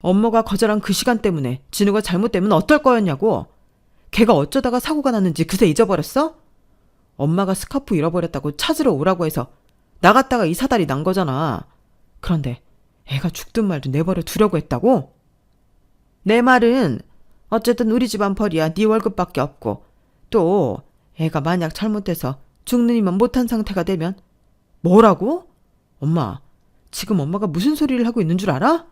엄마가 거절한 그 시간 때문에 진우가 잘못되면 어떨 거였냐고? 걔가 어쩌다가 사고가 났는지 그새 잊어버렸어? 엄마가 스카프 잃어버렸다고 찾으러 오라고 해서 나갔다가 이 사달이 난 거잖아. 그런데 애가 죽든 말든 내버려 두려고 했다고? 내 말은 어쨌든 우리 집안 벌이야. 네 월급밖에 없고 또 애가 만약 잘못돼서 죽느니만 못한 상태가 되면 뭐라고? 엄마, 지금 엄마가 무슨 소리를 하고 있는 줄 알아?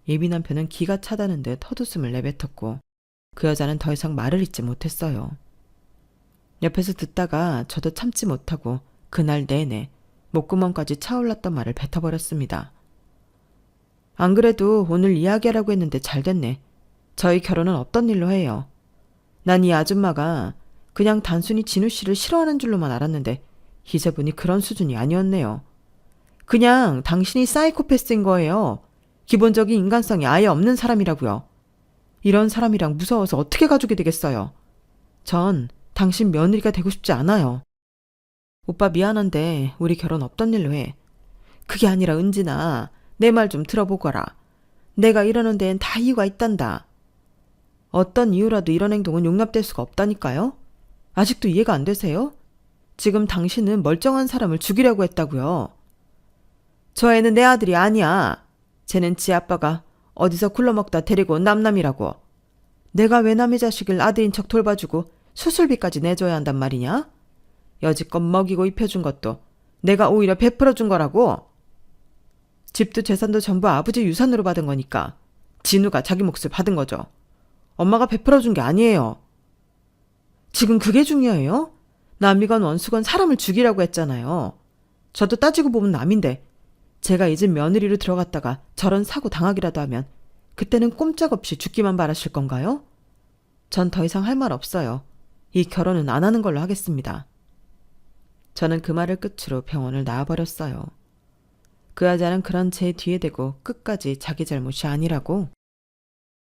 예비 남편은 기가 차다는 듯 헛웃음을 내뱉었고 그 여자는 더 이상 말을 잇지 못했어요. 옆에서 듣다가 저도 참지 못하고 그날 내내 목구멍까지 차올랐던 말을 뱉어버렸습니다. 안 그래도 오늘 이야기하라고 했는데 잘 됐네. 저희 결혼은 없던 일로 해요. 난 이 아줌마가 그냥 단순히 진우 씨를 싫어하는 줄로만 알았는데 이제 보니 그런 수준이 아니었네요. 그냥 당신이 사이코패스인 거예요. 기본적인 인간성이 아예 없는 사람이라고요. 이런 사람이랑 무서워서 어떻게 가족이 되겠어요. 전 당신 며느리가 되고 싶지 않아요. 오빠 미안한데 우리 결혼 없던 일로 해. 그게 아니라 은진아, 내 말 좀 들어보거라. 내가 이러는 데엔 다 이유가 있단다. 어떤 이유라도 이런 행동은 용납될 수가 없다니까요. 아직도 이해가 안 되세요? 지금 당신은 멀쩡한 사람을 죽이려고 했다고요. 저 애는 내 아들이 아니야. 쟤는 지 아빠가 어디서 굴러먹다 데리고 온 남남이라고. 내가 왜 남의 자식을 아들인 척 돌봐주고 수술비까지 내줘야 한단 말이냐? 여지껏 먹이고 입혀준 것도 내가 오히려 베풀어준 거라고. 집도 재산도 전부 아버지 유산으로 받은 거니까 진우가 자기 몫을 받은 거죠. 엄마가 베풀어준 게 아니에요. 지금 그게 중요해요? 남이건 원수건 사람을 죽이라고 했잖아요. 저도 따지고 보면 남인데 제가 이 집 며느리로 들어갔다가 저런 사고 당하기라도 하면 그때는 꼼짝없이 죽기만 바라실 건가요? 전 더 이상 할 말 없어요. 이 결혼은 안 하는 걸로 하겠습니다. 저는 그 말을 끝으로 병원을 나와버렸어요. 그 여자는 그런 제 뒤에 대고 끝까지 자기 잘못이 아니라고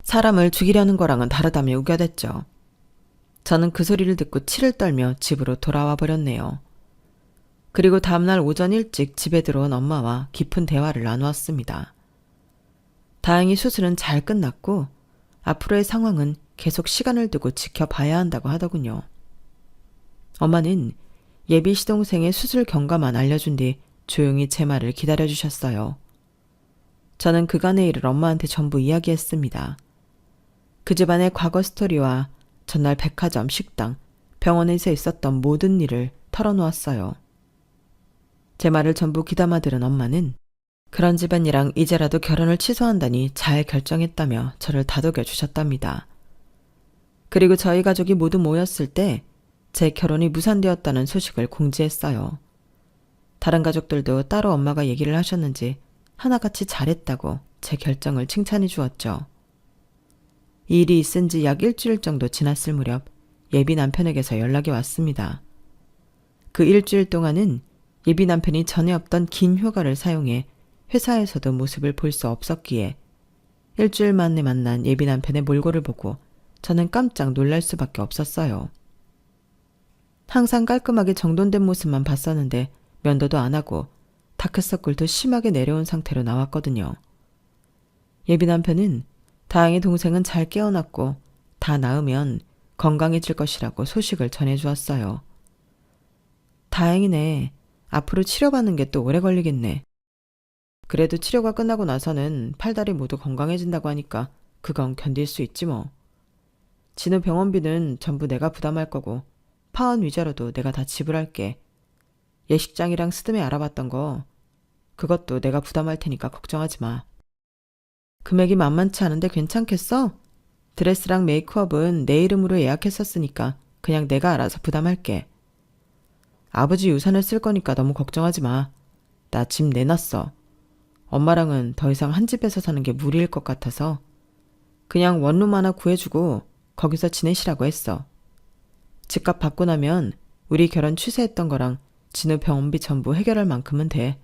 사람을 죽이려는 거랑은 다르다며 우겨댔죠. 저는 그 소리를 듣고 치를 떨며 집으로 돌아와 버렸네요. 그리고 다음날 오전 일찍 집에 들어온 엄마와 깊은 대화를 나누었습니다. 다행히 수술은 잘 끝났고 앞으로의 상황은 계속 시간을 두고 지켜봐야 한다고 하더군요. 엄마는 예비 시동생의 수술 경과만 알려준 뒤 조용히 제 말을 기다려주셨어요. 저는 그간의 일을 엄마한테 전부 이야기했습니다. 그 집안의 과거 스토리와 전날 백화점, 식당, 병원에서 있었던 모든 일을 털어놓았어요. 제 말을 전부 귀담아 들은 엄마는 그런 집안이랑 이제라도 결혼을 취소한다니 잘 결정했다며 저를 다독여 주셨답니다. 그리고 저희 가족이 모두 모였을 때 제 결혼이 무산되었다는 소식을 공지했어요. 다른 가족들도 따로 엄마가 얘기를 하셨는지 하나같이 잘했다고 제 결정을 칭찬해 주었죠. 이 일이 있은 지 약 일주일 정도 지났을 무렵 예비 남편에게서 연락이 왔습니다. 그 일주일 동안은 예비 남편이 전에 없던 긴 휴가를 사용해 회사에서도 모습을 볼 수 없었기에 일주일 만에 만난 예비 남편의 몰골을 보고 저는 깜짝 놀랄 수밖에 없었어요. 항상 깔끔하게 정돈된 모습만 봤었는데 면도도 안 하고 다크서클도 심하게 내려온 상태로 나왔거든요. 예비 남편은 다행히 동생은 잘 깨어났고 다 나으면 건강해질 것이라고 소식을 전해주었어요. 다행이네. 앞으로 치료받는 게 또 오래 걸리겠네. 그래도 치료가 끝나고 나서는 팔다리 모두 건강해진다고 하니까 그건 견딜 수 있지 뭐. 진우 병원비는 전부 내가 부담할 거고 파원 위자료도 내가 다 지불할게. 예식장이랑 스드메 알아봤던 거 그것도 내가 부담할 테니까 걱정하지 마. 금액이 만만치 않은데 괜찮겠어? 드레스랑 메이크업은 내 이름으로 예약했었으니까 그냥 내가 알아서 부담할게. 아버지 유산을 쓸 거니까 너무 걱정하지 마. 나 집 내놨어. 엄마랑은 더 이상 한 집에서 사는 게 무리일 것 같아서 그냥 원룸 하나 구해주고 거기서 지내시라고 했어. 집값 받고 나면 우리 결혼 취소했던 거랑 진우 병원비 전부 해결할 만큼은 돼.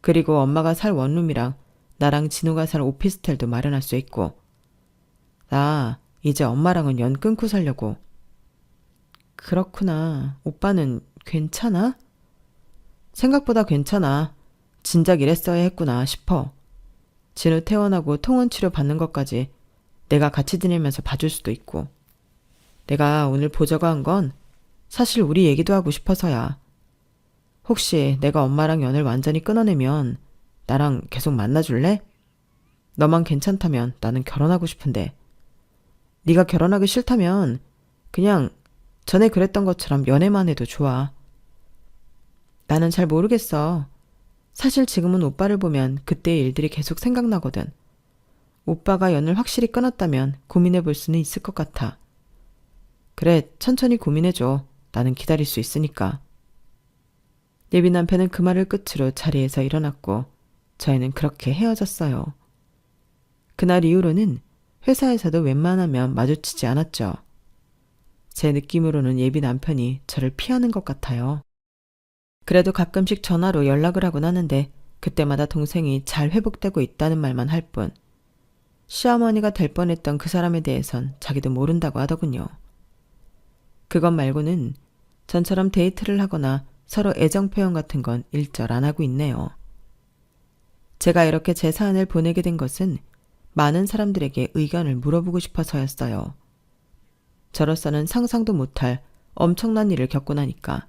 그리고 엄마가 살 원룸이랑 나랑 진우가 살 오피스텔도 마련할 수 있고. 나 이제 엄마랑은 연 끊고 살려고. 그렇구나. 오빠는 괜찮아? 생각보다 괜찮아. 진작 이랬어야 했구나 싶어. 진우 퇴원하고 통원 치료 받는 것까지 내가 같이 지내면서 봐줄 수도 있고. 내가 오늘 보자고 한 건 사실 우리 얘기도 하고 싶어서야. 혹시 내가 엄마랑 연을 완전히 끊어내면 나랑 계속 만나줄래? 너만 괜찮다면 나는 결혼하고 싶은데. 네가 결혼하기 싫다면 그냥 전에 그랬던 것처럼 연애만 해도 좋아. 나는 잘 모르겠어. 사실 지금은 오빠를 보면 그때의 일들이 계속 생각나거든. 오빠가 연을 확실히 끊었다면 고민해 볼 수는 있을 것 같아. 그래, 천천히 고민해줘. 나는 기다릴 수 있으니까. 예비 남편은 그 말을 끝으로 자리에서 일어났고 저희는 그렇게 헤어졌어요. 그날 이후로는 회사에서도 웬만하면 마주치지 않았죠. 제 느낌으로는 예비 남편이 저를 피하는 것 같아요. 그래도 가끔씩 전화로 연락을 하곤 하는데 그때마다 동생이 잘 회복되고 있다는 말만 할 뿐, 시어머니가 될 뻔했던 그 사람에 대해선 자기도 모른다고 하더군요. 그것 말고는 전처럼 데이트를 하거나 서로 애정 표현 같은 건 일절 안 하고 있네요. 제가 이렇게 제 사연을 보내게 된 것은 많은 사람들에게 의견을 물어보고 싶어서였어요. 저로서는 상상도 못할 엄청난 일을 겪고 나니까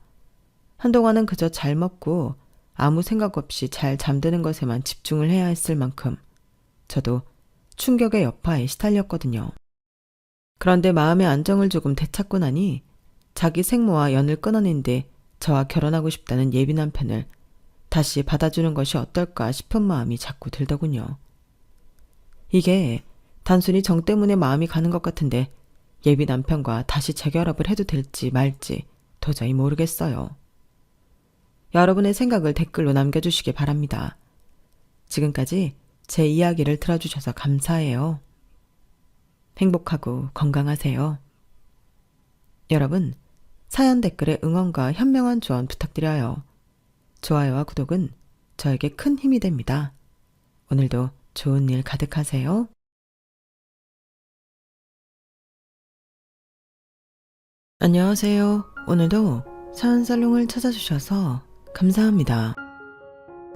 한동안은 그저 잘 먹고 아무 생각 없이 잘 잠드는 것에만 집중을 해야 했을 만큼 저도 충격의 여파에 시달렸거든요. 그런데 마음의 안정을 조금 되찾고 나니 자기 생모와 연을 끊어낸 뒤 저와 결혼하고 싶다는 예비 남편을 다시 받아주는 것이 어떨까 싶은 마음이 자꾸 들더군요. 이게 단순히 정 때문에 마음이 가는 것 같은데 예비 남편과 다시 재결합을 해도 될지 말지 도저히 모르겠어요. 여러분의 생각을 댓글로 남겨주시기 바랍니다. 지금까지 제 이야기를 들어주셔서 감사해요. 행복하고 건강하세요. 여러분, 사연 댓글에 응원과 현명한 조언 부탁드려요. 좋아요와 구독은 저에게 큰 힘이 됩니다. 오늘도 좋은 일 가득하세요. 안녕하세요. 오늘도 사연살롱을 찾아주셔서 감사합니다.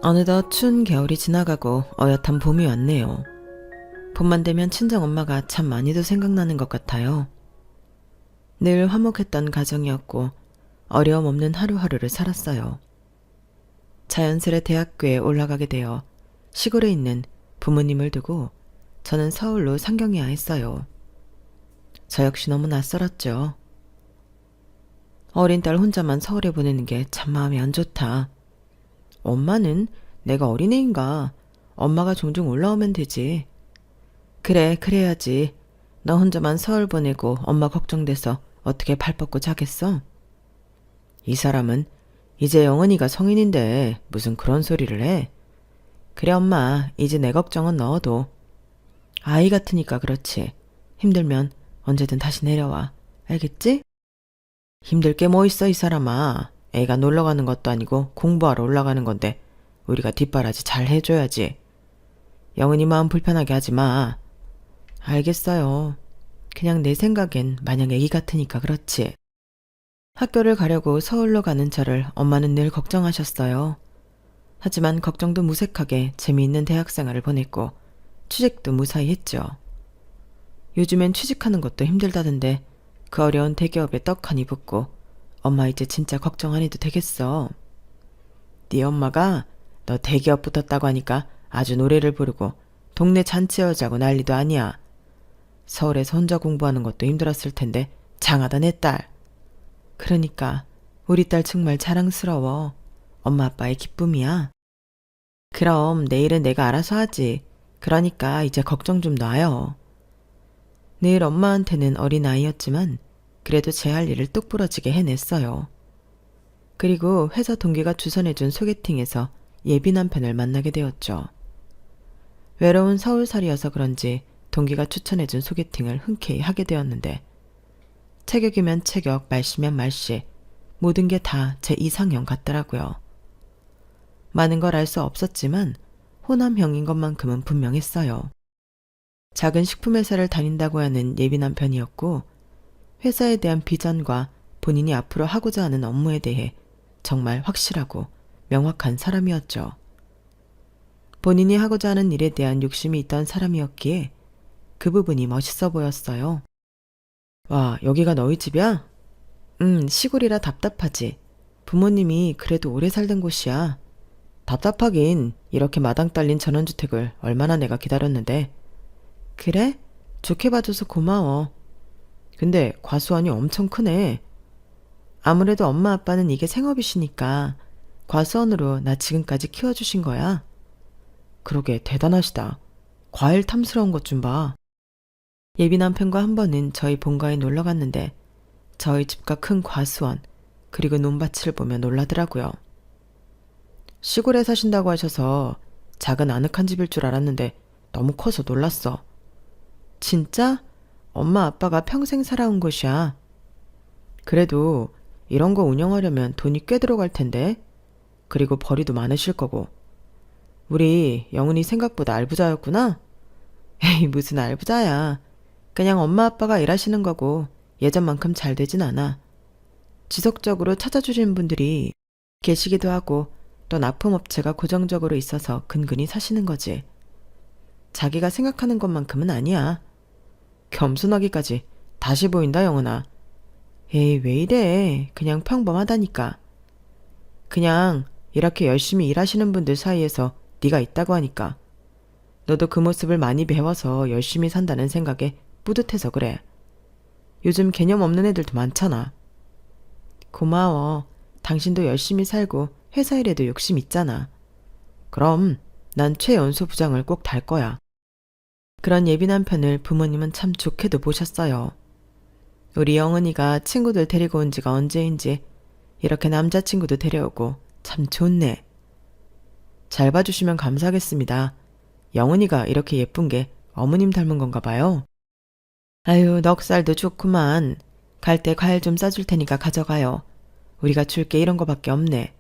어느덧 추운 겨울이 지나가고 어엿한 봄이 왔네요. 봄만 되면 친정엄마가 참 많이도 생각나는 것 같아요. 늘 화목했던 가정이었고 어려움 없는 하루하루를 살았어요. 자연스레 대학교에 올라가게 되어 시골에 있는 부모님을 두고 저는 서울로 상경해야 했어요. 저 역시 너무 낯설었죠. 어린 딸 혼자만 서울에 보내는 게 참 마음이 안 좋다. 엄마는 내가 어린애인가? 엄마가 종종 올라오면 되지. 그래, 그래야지. 너 혼자만 서울 보내고 엄마 걱정돼서 어떻게 발 뻗고 자겠어? 이 사람은 이제 영은이가 성인인데 무슨 그런 소리를 해? 그래 엄마, 이제 내 걱정은 넣어도. 아이 같으니까 그렇지. 힘들면 언제든 다시 내려와. 알겠지? 힘들 게 뭐 있어 이 사람아. 애가 놀러 가는 것도 아니고 공부하러 올라가는 건데 우리가 뒷바라지 잘 해줘야지. 영은이 마음 불편하게 하지 마. 알겠어요. 그냥 내 생각엔 마냥 애기 같으니까 그렇지. 학교를 가려고 서울로 가는 저를 엄마는 늘 걱정하셨어요. 하지만 걱정도 무색하게 재미있는 대학생활을 보냈고 취직도 무사히 했죠. 요즘엔 취직하는 것도 힘들다던데 그 어려운 대기업에 떡하니 붙고 엄마 이제 진짜 걱정 안 해도 되겠어. 네 엄마가 너 대기업 붙었다고 하니까 아주 노래를 부르고 동네 잔치여자고 난리도 아니야. 서울에서 혼자 공부하는 것도 힘들었을 텐데 장하다 내 딸. 그러니까 우리 딸 정말 자랑스러워. 엄마 아빠의 기쁨이야. 그럼 내일은 내가 알아서 하지. 그러니까 이제 걱정 좀 놔요. 늘 엄마한테는 어린아이였지만 그래도 제 할 일을 똑부러지게 해냈어요. 그리고 회사 동기가 추천해준 소개팅에서 예비 남편을 만나게 되었죠. 외로운 서울살이여서 그런지 동기가 추천해준 소개팅을 흔쾌히 하게 되었는데 체격이면 체격, 말씨면 말씨, 모든 게 다 제 이상형 같더라고요. 많은 걸 알 수 없었지만 호남형인 것만큼은 분명했어요. 작은 식품회사를 다닌다고 하는 예비 남편이었고 회사에 대한 비전과 본인이 앞으로 하고자 하는 업무에 대해 정말 확실하고 명확한 사람이었죠. 본인이 하고자 하는 일에 대한 욕심이 있던 사람이었기에 그 부분이 멋있어 보였어요. 와, 여기가 너희 집이야? 시골이라 답답하지. 부모님이 그래도 오래 살던 곳이야. 답답하긴 이렇게 마당 딸린 전원주택을 얼마나 내가 기다렸는데. 그래? 좋게 봐줘서 고마워. 근데 과수원이 엄청 크네. 아무래도 엄마 아빠는 이게 생업이시니까 과수원으로 나 지금까지 키워주신 거야. 그러게 대단하시다. 과일 탐스러운 것 좀 봐. 예비 남편과 한 번은 저희 본가에 놀러 갔는데 저희 집과 큰 과수원 그리고 논밭을 보며 놀라더라고요. 시골에 사신다고 하셔서 작은 아늑한 집일 줄 알았는데 너무 커서 놀랐어. 진짜? 엄마 아빠가 평생 살아온 곳이야. 그래도 이런 거 운영하려면 돈이 꽤 들어갈 텐데. 그리고 벌이도 많으실 거고. 우리 영훈이 생각보다 알부자였구나? 에이, 무슨 알부자야. 그냥 엄마 아빠가 일하시는 거고 예전만큼 잘 되진 않아. 지속적으로 찾아주시는 분들이 계시기도 하고 또 납품업체가 고정적으로 있어서 근근히 사시는 거지. 자기가 생각하는 것만큼은 아니야. 겸손하기까지 다시 보인다, 영은아. 에이, 왜 이래. 그냥 평범하다니까. 그냥 이렇게 열심히 일하시는 분들 사이에서 네가 있다고 하니까. 너도 그 모습을 많이 배워서 열심히 산다는 생각에 뿌듯해서 그래. 요즘 개념 없는 애들도 많잖아. 고마워. 당신도 열심히 살고 회사 일에도 욕심 있잖아. 그럼 난 최연소 부장을 꼭 달 거야. 그런 예비 남편을 부모님은 참 좋게도 보셨어요. 우리 영은이가 친구들 데리고 온 지가 언제인지 이렇게 남자친구도 데려오고 참 좋네. 잘 봐주시면 감사하겠습니다. 영은이가 이렇게 예쁜 게 어머님 닮은 건가 봐요. 아유, 넉살도 좋구만. 갈 때 과일 좀 싸줄 테니까 가져가요. 우리가 줄 게 이런 거밖에 없네.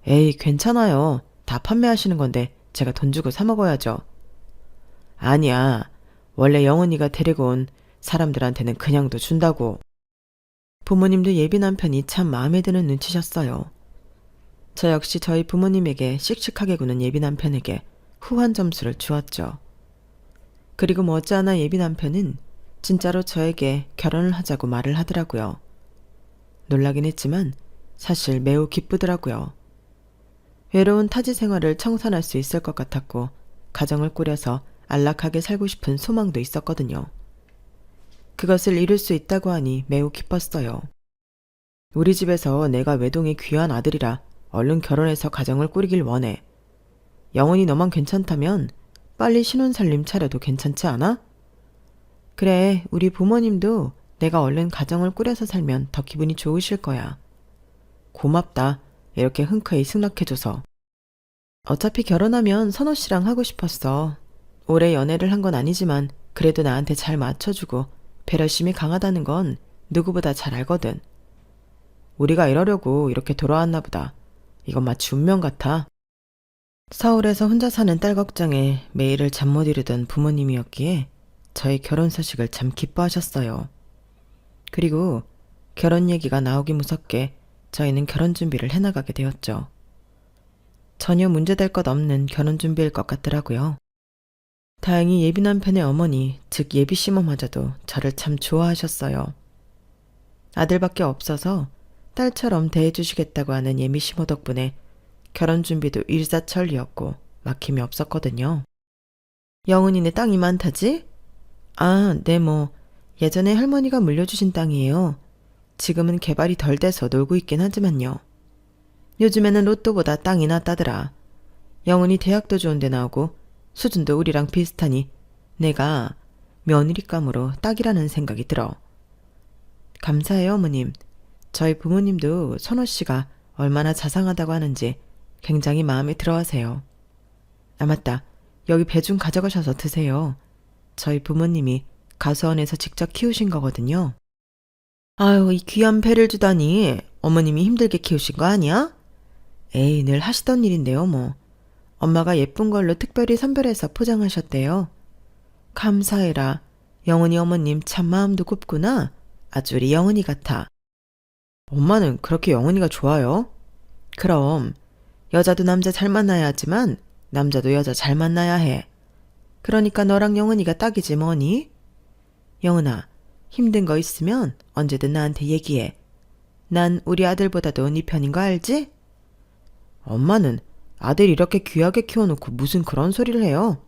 에이, 괜찮아요. 다 판매하시는 건데 제가 돈 주고 사 먹어야죠. 아니야. 원래 영은이가 데리고 온 사람들한테는 그냥도 준다고. 부모님도 예비 남편이 참 마음에 드는 눈치셨어요. 저 역시 저희 부모님에게 씩씩하게 구는 예비 남편에게 후한 점수를 주었죠. 그리고 머지않아 예비 남편은 진짜로 저에게 결혼을 하자고 말을 하더라고요. 놀라긴 했지만 사실 매우 기쁘더라고요. 외로운 타지 생활을 청산할 수 있을 것 같았고 가정을 꾸려서 안락하게 살고 싶은 소망도 있었거든요. 그것을 이룰 수 있다고 하니 매우 기뻤어요. 우리 집에서 내가 외동의 귀한 아들이라 얼른 결혼해서 가정을 꾸리길 원해. 영은이 너만 괜찮다면 빨리 신혼살림 차려도 괜찮지 않아? 그래, 우리 부모님도 내가 얼른 가정을 꾸려서 살면 더 기분이 좋으실 거야. 고맙다. 이렇게 흔쾌히 승낙해줘서. 어차피 결혼하면 선호 씨랑 하고 싶었어. 오래 연애를 한 건 아니지만 그래도 나한테 잘 맞춰주고 배려심이 강하다는 건 누구보다 잘 알거든. 우리가 이러려고 이렇게 돌아왔나 보다. 이건 마치 운명 같아. 서울에서 혼자 사는 딸 걱정에 매일을 잠 못 이루던 부모님이었기에 저희 결혼 소식을 참 기뻐하셨어요. 그리고 결혼 얘기가 나오기 무섭게 저희는 결혼 준비를 해나가게 되었죠. 전혀 문제될 것 없는 결혼 준비일 것 같더라고요. 다행히 예비 남편의 어머니, 즉 예비 시모마저도 저를 참 좋아하셨어요. 아들밖에 없어서 딸처럼 대해주시겠다고 하는 예비 시모 덕분에 결혼 준비도 일사천리였고 막힘이 없었거든요. 영은이네 땅이 많다지? 아, 네 예전에 할머니가 물려주신 땅이에요. 지금은 개발이 덜 돼서 놀고 있긴 하지만요. 요즘에는 로또보다 땅이 낫다더라. 영은이 대학도 좋은 데 나오고 수준도 우리랑 비슷하니 내가 며느리감으로 딱이라는 생각이 들어. 감사해요, 어머님. 저희 부모님도 선호 씨가 얼마나 자상하다고 하는지 굉장히 마음에 들어하세요. 아, 맞다. 여기 배 좀 가져가셔서 드세요. 저희 부모님이 가수원에서 직접 키우신 거거든요. 아유, 이 귀한 배를 주다니 어머님이 힘들게 키우신 거 아니야? 에이, 늘 하시던 일인데요, 뭐. 엄마가 예쁜 걸로 특별히 선별해서 포장하셨대요. 감사해라. 영은이 어머님 참 마음도 곱구나. 아주 우리 영은이 같아. 엄마는 그렇게 영은이가 좋아요? 그럼 여자도 남자 잘 만나야 하지만 남자도 여자 잘 만나야 해. 그러니까 너랑 영은이가 딱이지 뭐니? 영은아, 힘든 거 있으면 언제든 나한테 얘기해. 난 우리 아들보다도 네 편인 거 알지? 엄마는 아들 이렇게 귀하게 키워놓고 무슨 그런 소리를 해요?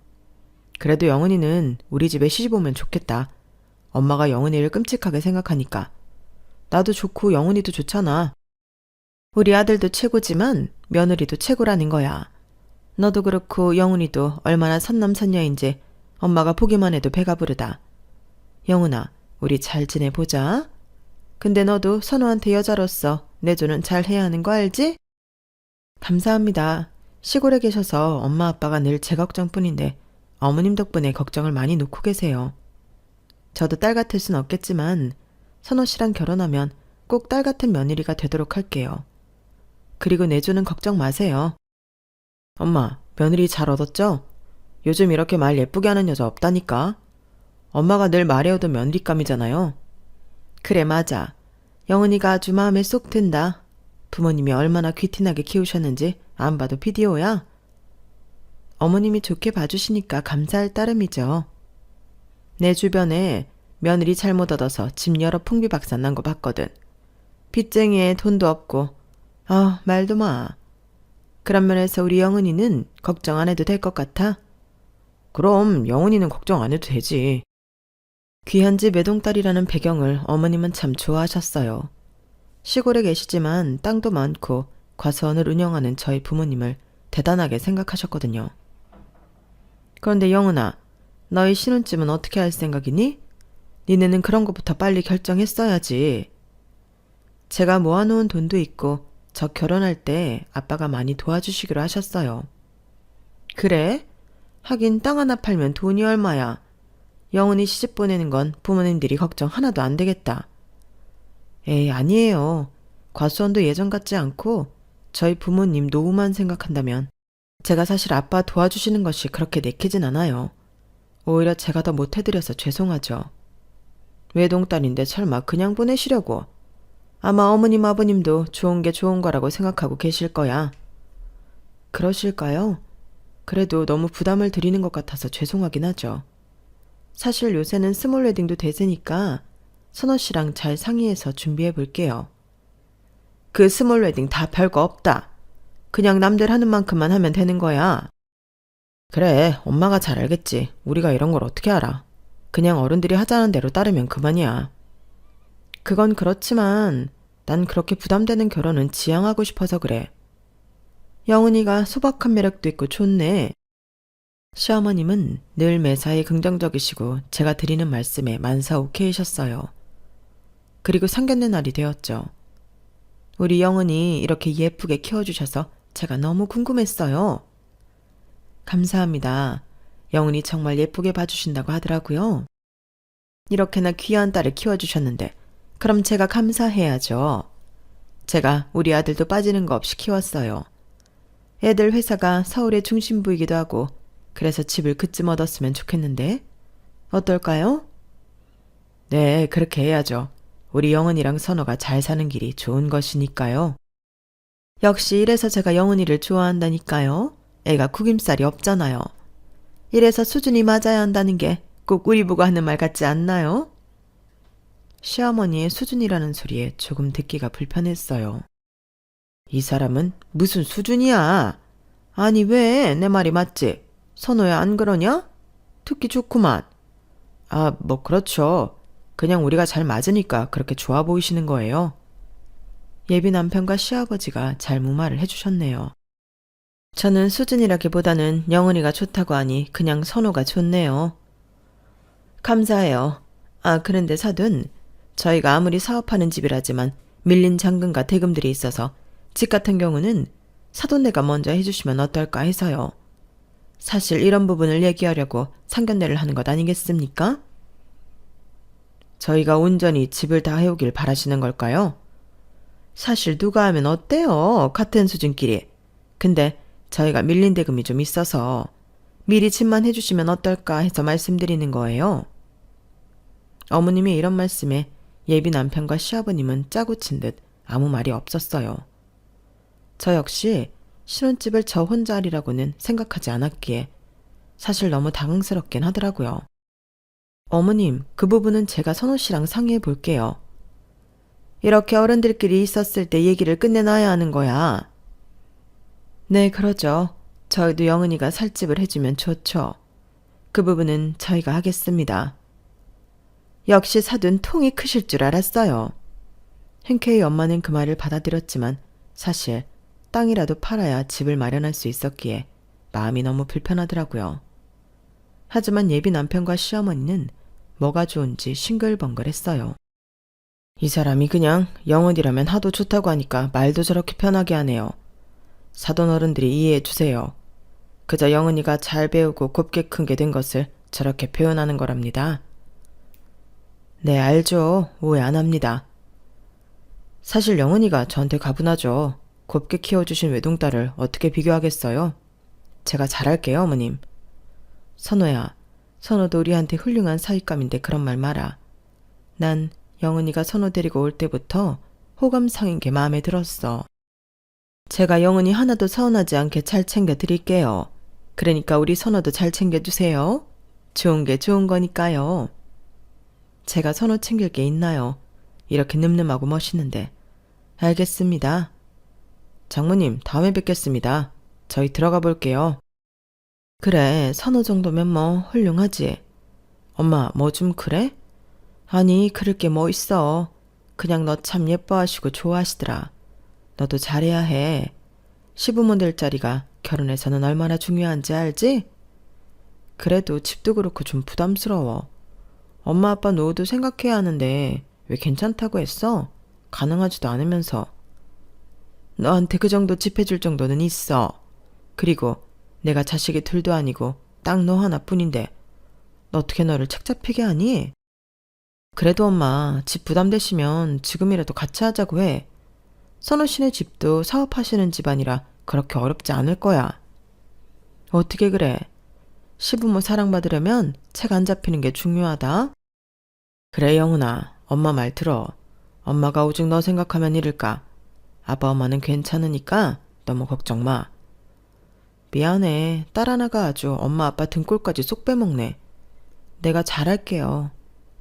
그래도 영은이는 우리 집에 시집 오면 좋겠다. 엄마가 영은이를 끔찍하게 생각하니까. 나도 좋고 영은이도 좋잖아. 우리 아들도 최고지만 며느리도 최고라는 거야. 너도 그렇고 영은이도 얼마나 선남선녀인지 엄마가 보기만 해도 배가 부르다. 영은아, 우리 잘 지내보자. 근데 너도 선우한테 여자로서 내 조는 잘 해야 하는 거 알지? 감사합니다. 시골에 계셔서 엄마 아빠가 늘 제 걱정뿐인데 어머님 덕분에 걱정을 많이 놓고 계세요. 저도 딸 같을 순 없겠지만 선호 씨랑 결혼하면 꼭 딸 같은 며느리가 되도록 할게요. 그리고 내조는 걱정 마세요. 엄마, 며느리 잘 얻었죠? 요즘 이렇게 말 예쁘게 하는 여자 없다니까. 엄마가 늘 말해오던 며느리감이잖아요. 그래, 맞아. 영은이가 아주 마음에 쏙 든다. 부모님이 얼마나 귀티나게 키우셨는지 안 봐도 비디오야. 어머님이 좋게 봐주시니까 감사할 따름이죠. 내 주변에 며느리 잘못 얻어서 집 여러 풍비박산 난 거 봤거든. 빚쟁이에 돈도 없고. 말도 마. 그런 면에서 우리 영은이는 걱정 안 해도 될 것 같아? 그럼 영은이는 걱정 안 해도 되지. 귀한 집 외동딸이라는 배경을 어머님은 참 좋아하셨어요. 시골에 계시지만 땅도 많고 과수원을 운영하는 저희 부모님을 대단하게 생각하셨거든요. 그런데 영은아, 너희 신혼집은 어떻게 할 생각이니? 니네는 그런 것부터 빨리 결정했어야지. 제가 모아놓은 돈도 있고 저 결혼할 때 아빠가 많이 도와주시기로 하셨어요. 그래? 하긴 땅 하나 팔면 돈이 얼마야. 영은이 시집 보내는 건 부모님들이 걱정 하나도 안 되겠다. 에이, 아니에요. 과수원도 예전 같지 않고 저희 부모님 노후만 생각한다면 제가 사실 아빠 도와주시는 것이 그렇게 내키진 않아요. 오히려 제가 더 못해드려서 죄송하죠. 외동딸인데 설마 그냥 보내시려고. 아마 어머님 아버님도 좋은 게 좋은 거라고 생각하고 계실 거야. 그러실까요? 그래도 너무 부담을 드리는 것 같아서 죄송하긴 하죠. 사실 요새는 스몰 웨딩도 대세니까 선호 씨랑 잘 상의해서 준비해 볼게요. 그 스몰 웨딩 다 별거 없다. 그냥 남들 하는 만큼만 하면 되는 거야. 그래, 엄마가 잘 알겠지. 우리가 이런 걸 어떻게 알아. 그냥 어른들이 하자는 대로 따르면 그만이야. 그건 그렇지만 난 그렇게 부담되는 결혼은 지양하고 싶어서 그래. 영은이가 소박한 매력도 있고 좋네. 시어머님은 늘 매사에 긍정적이시고 제가 드리는 말씀에 만사 오케이셨어요. 그리고 상견례 날이 되었죠. 우리 영은이 이렇게 예쁘게 키워주셔서 제가 너무 궁금했어요. 감사합니다. 영은이 정말 예쁘게 봐주신다고 하더라고요. 이렇게나 귀한 딸을 키워주셨는데 그럼 제가 감사해야죠. 제가 우리 아들도 빠지는 거 없이 키웠어요. 애들 회사가 서울의 중심부이기도 하고 그래서 집을 그쯤 얻었으면 좋겠는데 어떨까요? 네, 그렇게 해야죠. 우리 영은이랑 선호가 잘 사는 길이 좋은 것이니까요. 역시 이래서 제가 영은이를 좋아한다니까요. 애가 구김살이 없잖아요. 이래서 수준이 맞아야 한다는 게 꼭 우리 보고 하는 말 같지 않나요? 시어머니의 수준이라는 소리에 조금 듣기가 불편했어요. 이 사람은 무슨 수준이야? 아니 왜? 내 말이 맞지? 선호야 안 그러냐? 듣기 좋구만. 뭐 그렇죠. 그냥 우리가 잘 맞으니까 그렇게 좋아 보이시는 거예요. 예비 남편과 시아버지가 잘 무마를 해주셨네요. 저는 수준이라기보다는 영은이가 좋다고 하니 그냥 선호가 좋네요. 감사해요. 그런데 사돈, 저희가 아무리 사업하는 집이라지만 밀린 잔금과 대금들이 있어서 집 같은 경우는 사돈네가 먼저 해주시면 어떨까 해서요. 사실 이런 부분을 얘기하려고 상견례를 하는 것 아니겠습니까? 저희가 온전히 집을 다 해오길 바라시는 걸까요? 사실 누가 하면 어때요? 같은 수준끼리. 근데 저희가 밀린 대금이 좀 있어서 미리 집만 해주시면 어떨까 해서 말씀드리는 거예요. 어머님의 이런 말씀에 예비 남편과 시아버님은 짜고 친 듯 아무 말이 없었어요. 저 역시 신혼집을 저 혼자 하리라고는 생각하지 않았기에 사실 너무 당황스럽긴 하더라고요. 어머님, 그 부분은 제가 선호 씨랑 상의해 볼게요. 이렇게 어른들끼리 있었을 때 얘기를 끝내놔야 하는 거야. 네, 그러죠. 저희도 영은이가 살집을 해주면 좋죠. 그 부분은 저희가 하겠습니다. 역시 사돈 통이 크실 줄 알았어요. 흔쾌히 엄마는 그 말을 받아들였지만 사실 땅이라도 팔아야 집을 마련할 수 있었기에 마음이 너무 불편하더라고요. 하지만 예비 남편과 시어머니는 뭐가 좋은지 싱글벙글했어요. 이 사람이 그냥 영은이라면 하도 좋다고 하니까 말도 저렇게 편하게 하네요. 사돈 어른들이 이해해 주세요. 그저 영은이가 잘 배우고 곱게 큰 게 된 것을 저렇게 표현하는 거랍니다. 네, 알죠. 오해 안 합니다. 사실 영은이가 저한테 가분하죠. 곱게 키워주신 외동딸을 어떻게 비교하겠어요? 제가 잘할게요, 어머님. 선호야, 선호도 우리한테 훌륭한 사윗감인데 그런 말 마라. 난 영은이가 선호 데리고 올 때부터 호감상인 게 마음에 들었어. 제가 영은이 하나도 서운하지 않게 잘 챙겨드릴게요. 그러니까 우리 선호도 잘 챙겨주세요. 좋은 게 좋은 거니까요. 제가 선호 챙길 게 있나요? 이렇게 늠름하고 멋있는데. 알겠습니다. 장모님, 다음에 뵙겠습니다. 저희 들어가 볼게요. 그래, 선호 정도면 뭐 훌륭하지. 엄마, 뭐 좀 그래? 아니, 그럴 게 뭐 있어. 그냥 너 참 예뻐하시고 좋아하시더라. 너도 잘해야 해. 시부모 될 자리가 결혼에서는 얼마나 중요한지 알지? 그래도 집도 그렇고 좀 부담스러워. 엄마 아빠 노후도 생각해야 하는데 왜 괜찮다고 했어? 가능하지도 않으면서. 너한테 그 정도 집 해줄 정도는 있어. 그리고 내가 자식이 둘도 아니고 딱 너 하나뿐인데 어떻게 너를 책 잡히게 하니? 그래도 엄마 집 부담되시면 지금이라도 같이 하자고 해. 선우 씨네 집도 사업하시는 집안이라 그렇게 어렵지 않을 거야. 어떻게 그래? 시부모 사랑받으려면 책 안 잡히는 게 중요하다. 그래 영훈아, 엄마 말 들어. 엄마가 오직 너 생각하면 이럴까? 아빠 엄마는 괜찮으니까 너무 걱정 마. 미안해. 딸 하나가 아주 엄마 아빠 등골까지 쏙 빼먹네. 내가 잘할게요.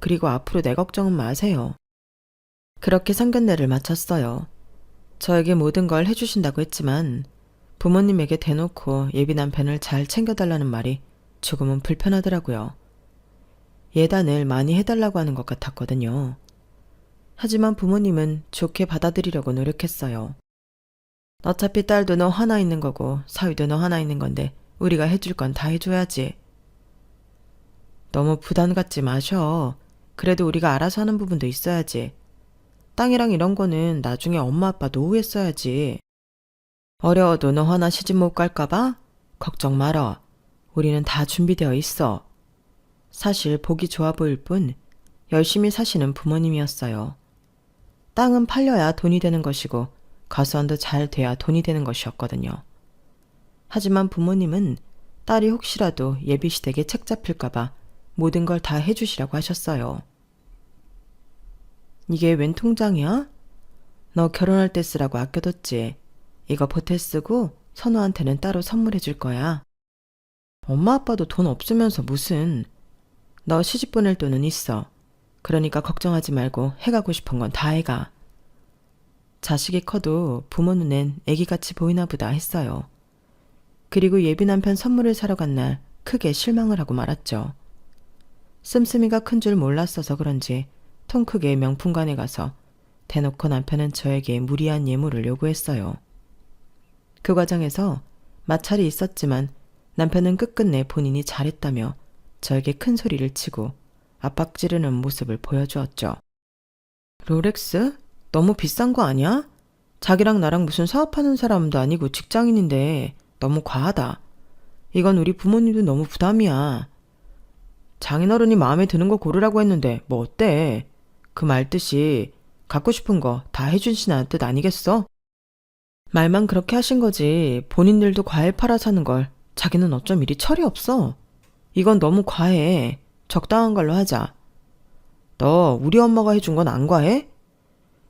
그리고 앞으로 내 걱정은 마세요. 그렇게 상견례를 마쳤어요. 저에게 모든 걸 해주신다고 했지만 부모님에게 대놓고 예비 남편을 잘 챙겨달라는 말이 조금은 불편하더라고요. 예단을 많이 해달라고 하는 것 같았거든요. 하지만 부모님은 좋게 받아들이려고 노력했어요. 어차피 딸도 너 하나 있는 거고 사위도 너 하나 있는 건데 우리가 해줄 건 다 해줘야지. 너무 부담 갖지 마셔. 그래도 우리가 알아서 하는 부분도 있어야지. 땅이랑 이런 거는 나중에 엄마 아빠 노후에 써야지. 어려워도 너 하나 시집 못 갈까봐? 걱정 말어. 우리는 다 준비되어 있어. 사실 보기 좋아 보일 뿐 열심히 사시는 부모님이었어요. 땅은 팔려야 돈이 되는 것이고 가수원도 잘 돼야 돈이 되는 것이었거든요. 하지만 부모님은 딸이 혹시라도 예비시댁에 책 잡힐까봐 모든 걸 다 해주시라고 하셨어요. 이게 웬 통장이야? 너 결혼할 때 쓰라고 아껴뒀지. 이거 보태 쓰고 선우한테는 따로 선물해 줄 거야. 엄마 아빠도 돈 없으면서 무슨. 너 시집 보낼 돈은 있어. 그러니까 걱정하지 말고 해가고 싶은 건 다 해가. 자식이 커도 부모 눈엔 애기같이 보이나 보다 했어요. 그리고 예비 남편 선물을 사러 간 날 크게 실망을 하고 말았죠. 씀씀이가 큰 줄 몰랐어서 그런지 통 크게 명품관에 가서 대놓고 남편은 저에게 무리한 예물을 요구했어요. 그 과정에서 마찰이 있었지만 남편은 끝끝내 본인이 잘했다며 저에게 큰 소리를 치고 압박 지르는 모습을 보여주었죠. 롤렉스? 너무 비싼 거 아니야? 자기랑 나랑 무슨 사업하는 사람도 아니고 직장인인데 너무 과하다. 이건 우리 부모님도 너무 부담이야. 장인어른이 마음에 드는 거 고르라고 했는데 뭐 어때? 그 말 뜻이 갖고 싶은 거 다 해주시라는 뜻 아니겠어? 말만 그렇게 하신 거지 본인들도 과일 팔아 사는 걸 자기는 어쩜 이리 철이 없어. 이건 너무 과해. 적당한 걸로 하자. 너 우리 엄마가 해준 건 안 과해?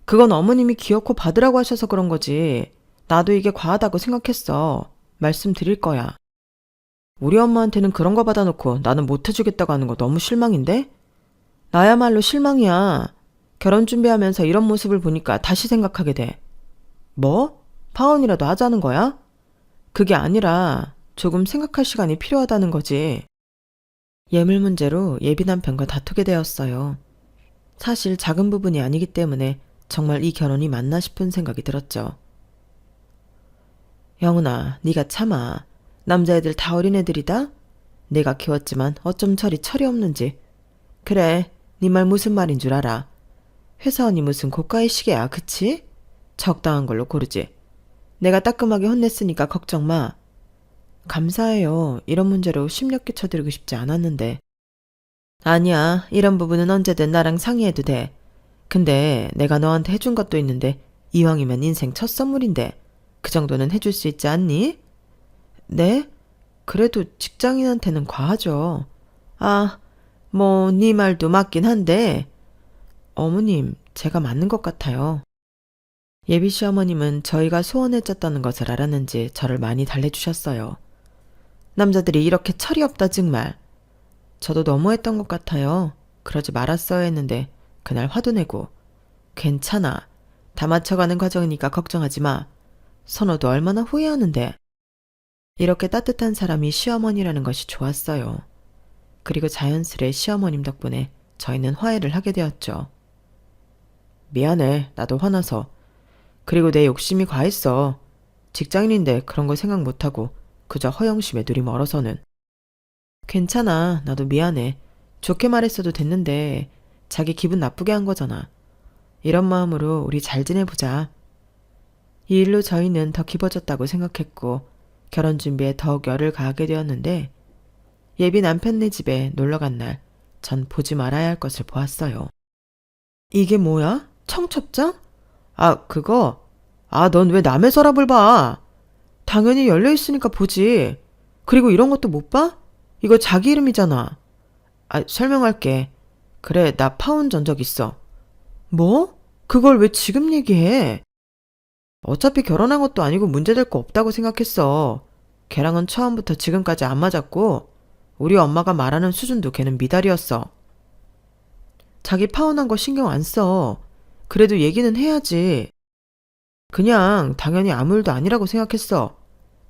그건 어머님이 기어코 받으라고 하셔서 그런 거지. 나도 이게 과하다고 생각했어. 말씀드릴 거야. 우리 엄마한테는 그런 거 받아놓고 나는 못 해주겠다고 하는 거 너무 실망인데? 나야말로 실망이야. 결혼 준비하면서 이런 모습을 보니까 다시 생각하게 돼. 뭐? 파혼이라도 하자는 거야? 그게 아니라 조금 생각할 시간이 필요하다는 거지. 예물 문제로 예비 남편과 다투게 되었어요. 사실 작은 부분이 아니기 때문에 정말 이 결혼이 맞나 싶은 생각이 들었죠. 영훈아, 네가 참아. 남자애들 다 어린애들이다? 내가 키웠지만 어쩜 저리 철이 없는지. 그래, 네 말 무슨 말인 줄 알아. 회사원이 무슨 고가의 시계야, 그치? 적당한 걸로 고르지. 내가 따끔하게 혼냈으니까 걱정 마. 감사해요. 이런 문제로 심력 끼쳐드리고 싶지 않았는데. 아니야. 이런 부분은 언제든 나랑 상의해도 돼. 근데 내가 너한테 해준 것도 있는데 이왕이면 인생 첫 선물인데 그 정도는 해줄 수 있지 않니? 네? 그래도 직장인한테는 과하죠. 아, 뭐 네 말도 맞긴 한데 어머님, 제가 맞는 것 같아요. 예비 시어머님은 저희가 소원을 짰다는 것을 알았는지 저를 많이 달래주셨어요. 남자들이 이렇게 철이 없다 정말. 저도 너무했던 것 같아요. 그러지 말았어야 했는데 그날 화도 내고. 괜찮아. 다 맞춰가는 과정이니까 걱정하지 마. 선호도 얼마나 후회하는데. 이렇게 따뜻한 사람이 시어머니라는 것이 좋았어요. 그리고 자연스레 시어머님 덕분에 저희는 화해를 하게 되었죠. 미안해. 나도 화나서. 그리고 내 욕심이 과했어. 직장인인데 그런 거 생각 못하고 그저 허영심에 눈이 멀어서는. 괜찮아. 나도 미안해. 좋게 말했어도 됐는데 자기 기분 나쁘게 한 거잖아. 이런 마음으로 우리 잘 지내보자. 이 일로 저희는 더 깊어졌다고 생각했고 결혼 준비에 더욱 열을 가하게 되었는데 예비 남편네 집에 놀러간 날 전 보지 말아야 할 것을 보았어요. 이게 뭐야? 청첩장? 아, 그거? 아, 넌 왜 남의 서랍을 봐? 당연히 열려있으니까 보지. 그리고 이런 것도 못 봐? 이거 자기 이름이잖아. 아, 설명할게. 그래, 나 파혼 전적 있어. 뭐? 그걸 왜 지금 얘기해? 어차피 결혼한 것도 아니고 문제될 거 없다고 생각했어. 걔랑은 처음부터 지금까지 안 맞았고 우리 엄마가 말하는 수준도 걔는 미달이었어. 자기 파혼한 거 신경 안 써. 그래도 얘기는 해야지. 그냥 당연히 아무 일도 아니라고 생각했어.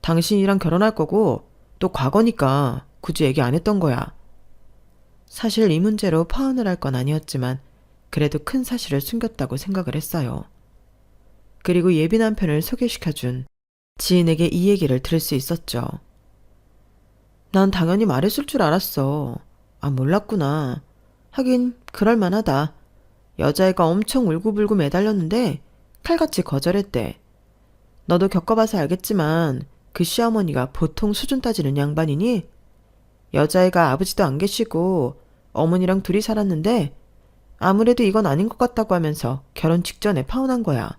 당신이랑 결혼할 거고 또 과거니까 굳이 얘기 안 했던 거야. 사실 이 문제로 파혼을 할 건 아니었지만 그래도 큰 사실을 숨겼다고 생각을 했어요. 그리고 예비 남편을 소개시켜준 지인에게 이 얘기를 들을 수 있었죠. 난 당연히 말했을 줄 알았어. 아, 몰랐구나. 하긴 그럴 만하다. 여자애가 엄청 울고불고 매달렸는데 칼같이 거절했대. 너도 겪어봐서 알겠지만 그 시어머니가 보통 수준 따지는 양반이니? 여자애가 아버지도 안 계시고 어머니랑 둘이 살았는데 아무래도 이건 아닌 것 같다고 하면서 결혼 직전에 파혼한 거야.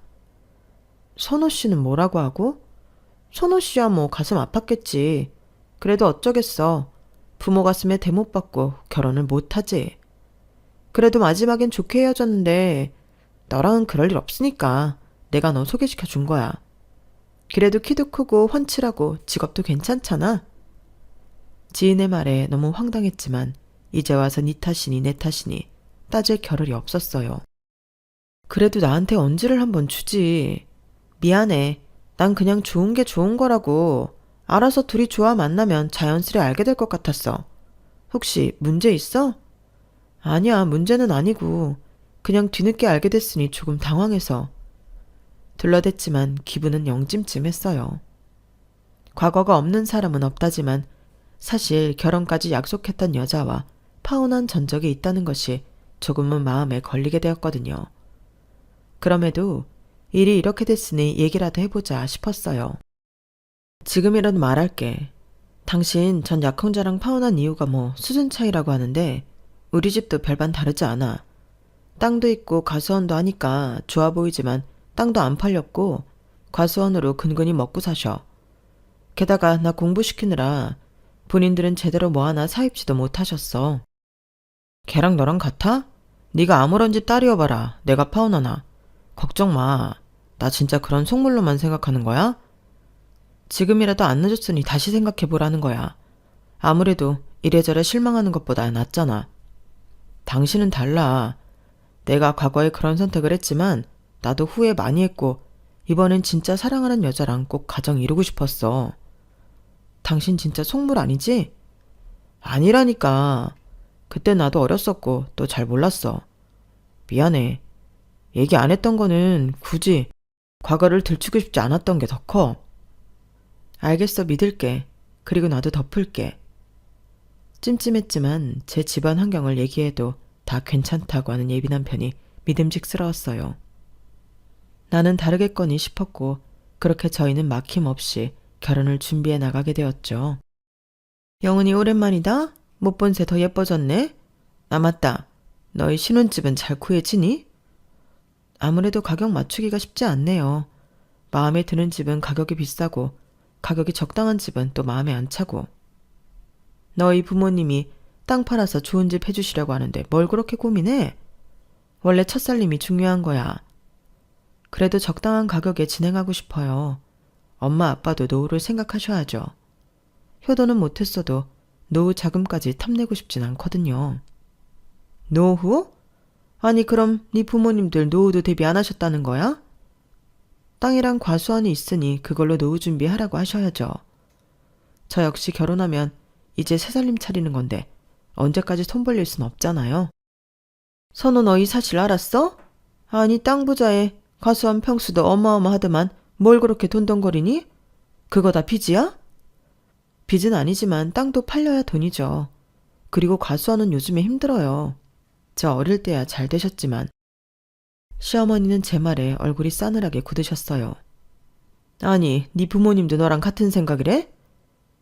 선호 씨는 뭐라고 하고? 선호 씨야 뭐 가슴 아팠겠지. 그래도 어쩌겠어. 부모 가슴에 대못 받고 결혼을 못하지. 그래도 마지막엔 좋게 헤어졌는데 너랑은 그럴 일 없으니까 내가 너 소개시켜 준 거야. 그래도 키도 크고 훤칠하고 직업도 괜찮잖아. 지인의 말에 너무 황당했지만 이제 와서 네 탓이니 내 탓이니 따질 겨를이 없었어요. 그래도 나한테 언지를 한번 주지. 미안해. 난 그냥 좋은 게 좋은 거라고. 알아서 둘이 좋아 만나면 자연스레 알게 될 것 같았어. 혹시 문제 있어? 아니야, 문제는 아니고 그냥 뒤늦게 알게 됐으니 조금 당황해서. 둘러댔지만 기분은 영 찜찜했어요. 과거가 없는 사람은 없다지만 사실 결혼까지 약속했던 여자와 파혼한 전적이 있다는 것이 조금은 마음에 걸리게 되었거든요. 그럼에도 일이 이렇게 됐으니 얘기라도 해보자 싶었어요. 지금이라도 말할게. 당신 전 약혼자랑 파혼한 이유가 뭐 수준 차이라고 하는데 우리 집도 별반 다르지 않아. 땅도 있고 과수원도 하니까 좋아 보이지만 땅도 안 팔렸고 과수원으로 근근히 먹고 사셔. 게다가 나 공부시키느라 본인들은 제대로 뭐 하나 사입지도 못하셨어. 걔랑 너랑 같아? 네가 아무런 집 딸이어봐라. 내가 파혼하나. 걱정 마. 나 진짜 그런 속물로만 생각하는 거야? 지금이라도 안 늦었으니 다시 생각해보라는 거야. 아무래도 이래저래 실망하는 것보다 낫잖아. 당신은 달라. 내가 과거에 그런 선택을 했지만 나도 후회 많이 했고 이번엔 진짜 사랑하는 여자랑 꼭 가정 이루고 싶었어. 당신 진짜 속물 아니지? 아니라니까. 그때 나도 어렸었고 또 잘 몰랐어. 미안해. 얘기 안 했던 거는 굳이 과거를 들추고 싶지 않았던 게 더 커. 알겠어, 믿을게. 그리고 나도 덮을게. 찜찜했지만 제 집안 환경을 얘기해도 다 괜찮다고 하는 예비 남편이 믿음직스러웠어요. 나는 다르겠거니 싶었고 그렇게 저희는 막힘없이 결혼을 준비해 나가게 되었죠. 영은이 오랜만이다. 못 본 새 더 예뻐졌네. 아, 맞다. 너희 신혼집은 잘 구해지니? 아무래도 가격 맞추기가 쉽지 않네요. 마음에 드는 집은 가격이 비싸고 가격이 적당한 집은 또 마음에 안 차고. 너희 부모님이 땅 팔아서 좋은 집 해주시려고 하는데 뭘 그렇게 고민해? 원래 첫살림이 중요한 거야. 그래도 적당한 가격에 진행하고 싶어요. 엄마 아빠도 노후를 생각하셔야죠. 효도는 못했어도 노후 자금까지 탐내고 싶진 않거든요. 노후? 아니 그럼 네 부모님들 노후도 대비 안 하셨다는 거야? 땅이랑 과수원이 있으니 그걸로 노후 준비하라고 하셔야죠. 저 역시 결혼하면 이제 새살림 차리는 건데 언제까지 손 벌릴 순 없잖아요. 선호 너 이 사실 알았어? 아니 땅 부자에 과수원 평수도 어마어마하더만 뭘 그렇게 돈돈거리니? 그거 다 빚이야? 빚은 아니지만 땅도 팔려야 돈이죠. 그리고 과수원은 요즘에 힘들어요. 저 어릴 때야 잘 되셨지만. 시어머니는 제 말에 얼굴이 싸늘하게 굳으셨어요. 아니, 네 부모님도 너랑 같은 생각이래?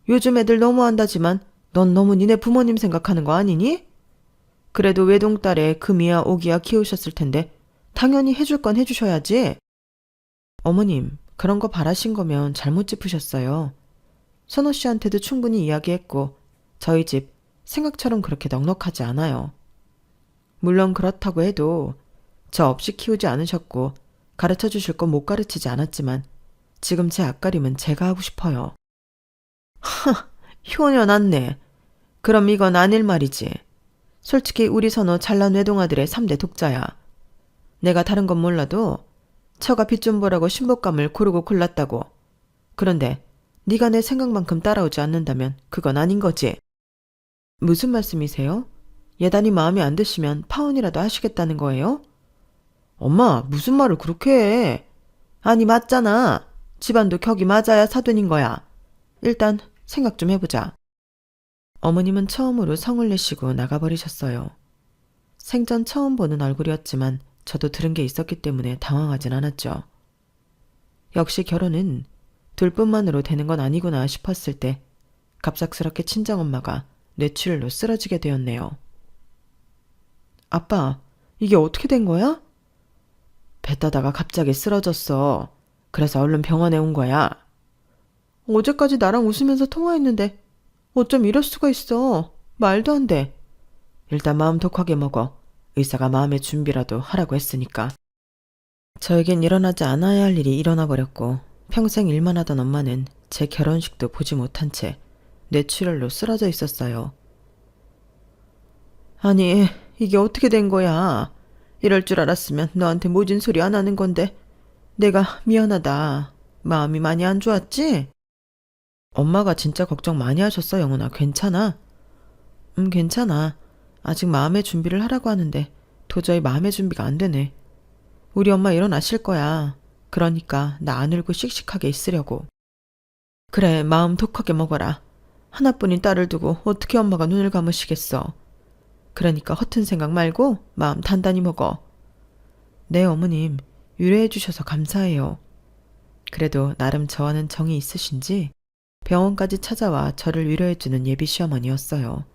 요즘 애들 너무한다지만 넌 너무 니네 부모님 생각하는 거 아니니? 그래도 외동딸에 금이야 오기야 키우셨을 텐데 당연히 해줄 건 해주셔야지. 어머님, 그런 거 바라신 거면 잘못 짚으셨어요. 선호 씨한테도 충분히 이야기했고 저희 집 생각처럼 그렇게 넉넉하지 않아요. 물론 그렇다고 해도 저 없이 키우지 않으셨고 가르쳐 주실 건 못 가르치지 않았지만 지금 제 앞가림은 제가 하고 싶어요. 하, 효녀 났네. 그럼 이건 아닐 말이지. 솔직히 우리 선호 잘난 외동아들의 3대 독자야. 내가 다른 건 몰라도 처가 빚 좀 보라고 신복감을 고르고 골랐다고. 그런데 네가 내 생각만큼 따라오지 않는다면 그건 아닌 거지. 무슨 말씀이세요? 예단이 마음에 안 드시면 파혼이라도 하시겠다는 거예요? 엄마, 무슨 말을 그렇게 해? 아니, 맞잖아. 집안도 격이 맞아야 사돈인 거야. 일단 생각 좀 해보자. 어머님은 처음으로 성을 내시고 나가버리셨어요. 생전 처음 보는 얼굴이었지만 저도 들은 게 있었기 때문에 당황하진 않았죠. 역시 결혼은 둘뿐만으로 되는 건 아니구나 싶었을 때 갑작스럽게 친정엄마가 뇌출혈로 쓰러지게 되었네요. 아빠, 이게 어떻게 된 거야? 배 따다가 갑자기 쓰러졌어. 그래서 얼른 병원에 온 거야. 어제까지 나랑 웃으면서 통화했는데 어쩜 이럴 수가 있어. 말도 안 돼. 일단 마음 독하게 먹어. 의사가 마음의 준비라도 하라고 했으니까. 저에겐 일어나지 않아야 할 일이 일어나 버렸고 평생 일만 하던 엄마는 제 결혼식도 보지 못한 채 뇌출혈로 쓰러져 있었어요. 아니, 이게 어떻게 된 거야? 이럴 줄 알았으면 너한테 모진 소리 안 하는 건데 내가 미안하다. 마음이 많이 안 좋았지? 엄마가 진짜 걱정 많이 하셨어, 영훈아. 괜찮아? 괜찮아. 아직 마음의 준비를 하라고 하는데 도저히 마음의 준비가 안 되네. 우리 엄마 일어나실 거야. 그러니까 나 안 울고 씩씩하게 있으려고. 그래, 마음 독하게 먹어라. 하나뿐인 딸을 두고 어떻게 엄마가 눈을 감으시겠어. 그러니까 허튼 생각 말고 마음 단단히 먹어. 네, 어머님. 유래해 주셔서 감사해요. 그래도 나름 저와는 정이 있으신지 병원까지 찾아와 저를 위로해주는 예비 시어머니였어요.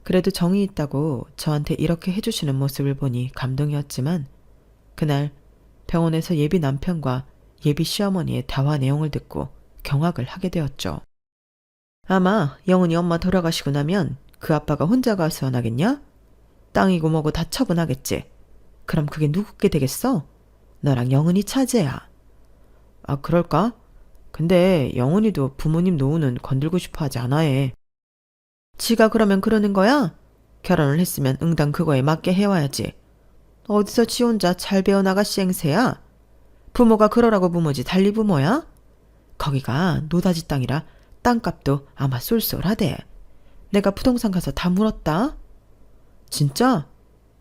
그래도 정이 있다고 저한테 이렇게 해주시는 모습을 보니 감동이었지만 그날 병원에서 예비 남편과 예비 시어머니의 대화 내용을 듣고 경악을 하게 되었죠. 아마 영은이 엄마 돌아가시고 나면 그 아빠가 혼자 가수원하겠냐? 땅이고 뭐고 다 처분하겠지. 그럼 그게 누구게 되겠어? 너랑 영은이 차지야. 아, 그럴까? 근데 영은이도 부모님 노후는 건들고 싶어 하지 않아 해. 지가 그러면 그러는 거야? 결혼을 했으면 응당 그거에 맞게 해와야지. 어디서 지 혼자 잘 배워나가 시행세야? 부모가 그러라고 부모지 달리 부모야? 거기가 노다지 땅이라 땅값도 아마 쏠쏠하대. 내가 부동산 가서 다 물었다. 진짜?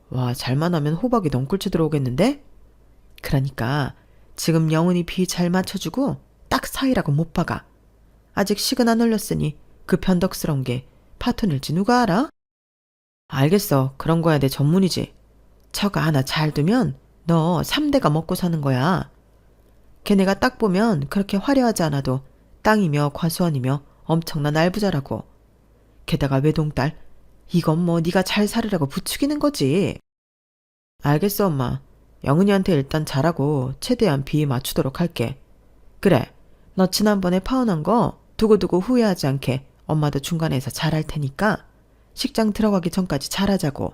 와, 잘만 하면 호박이 넝굴째 들어오겠는데? 그러니까 지금 영은이 비 잘 맞춰주고 딱 사이라고 못 박아. 아직 식은 안 올렸으니 그 변덕스러운 게 파토낼지 누가 알아? 알겠어. 그런 거야 내 전문이지. 처가 하나 잘 두면 너 3대가 먹고 사는 거야. 걔네가 딱 보면 그렇게 화려하지 않아도 땅이며 과수원이며 엄청난 알부자라고. 게다가 외동딸, 이건 뭐 네가 잘 살으라고 부추기는 거지. 알겠어 엄마. 영은이한테 일단 잘하고 최대한 비위 맞추도록 할게. 그래, 너 지난번에 파혼한 거 두고두고 후회하지 않게 엄마도 중간에서 잘할 테니까 식장 들어가기 전까지 잘하자고.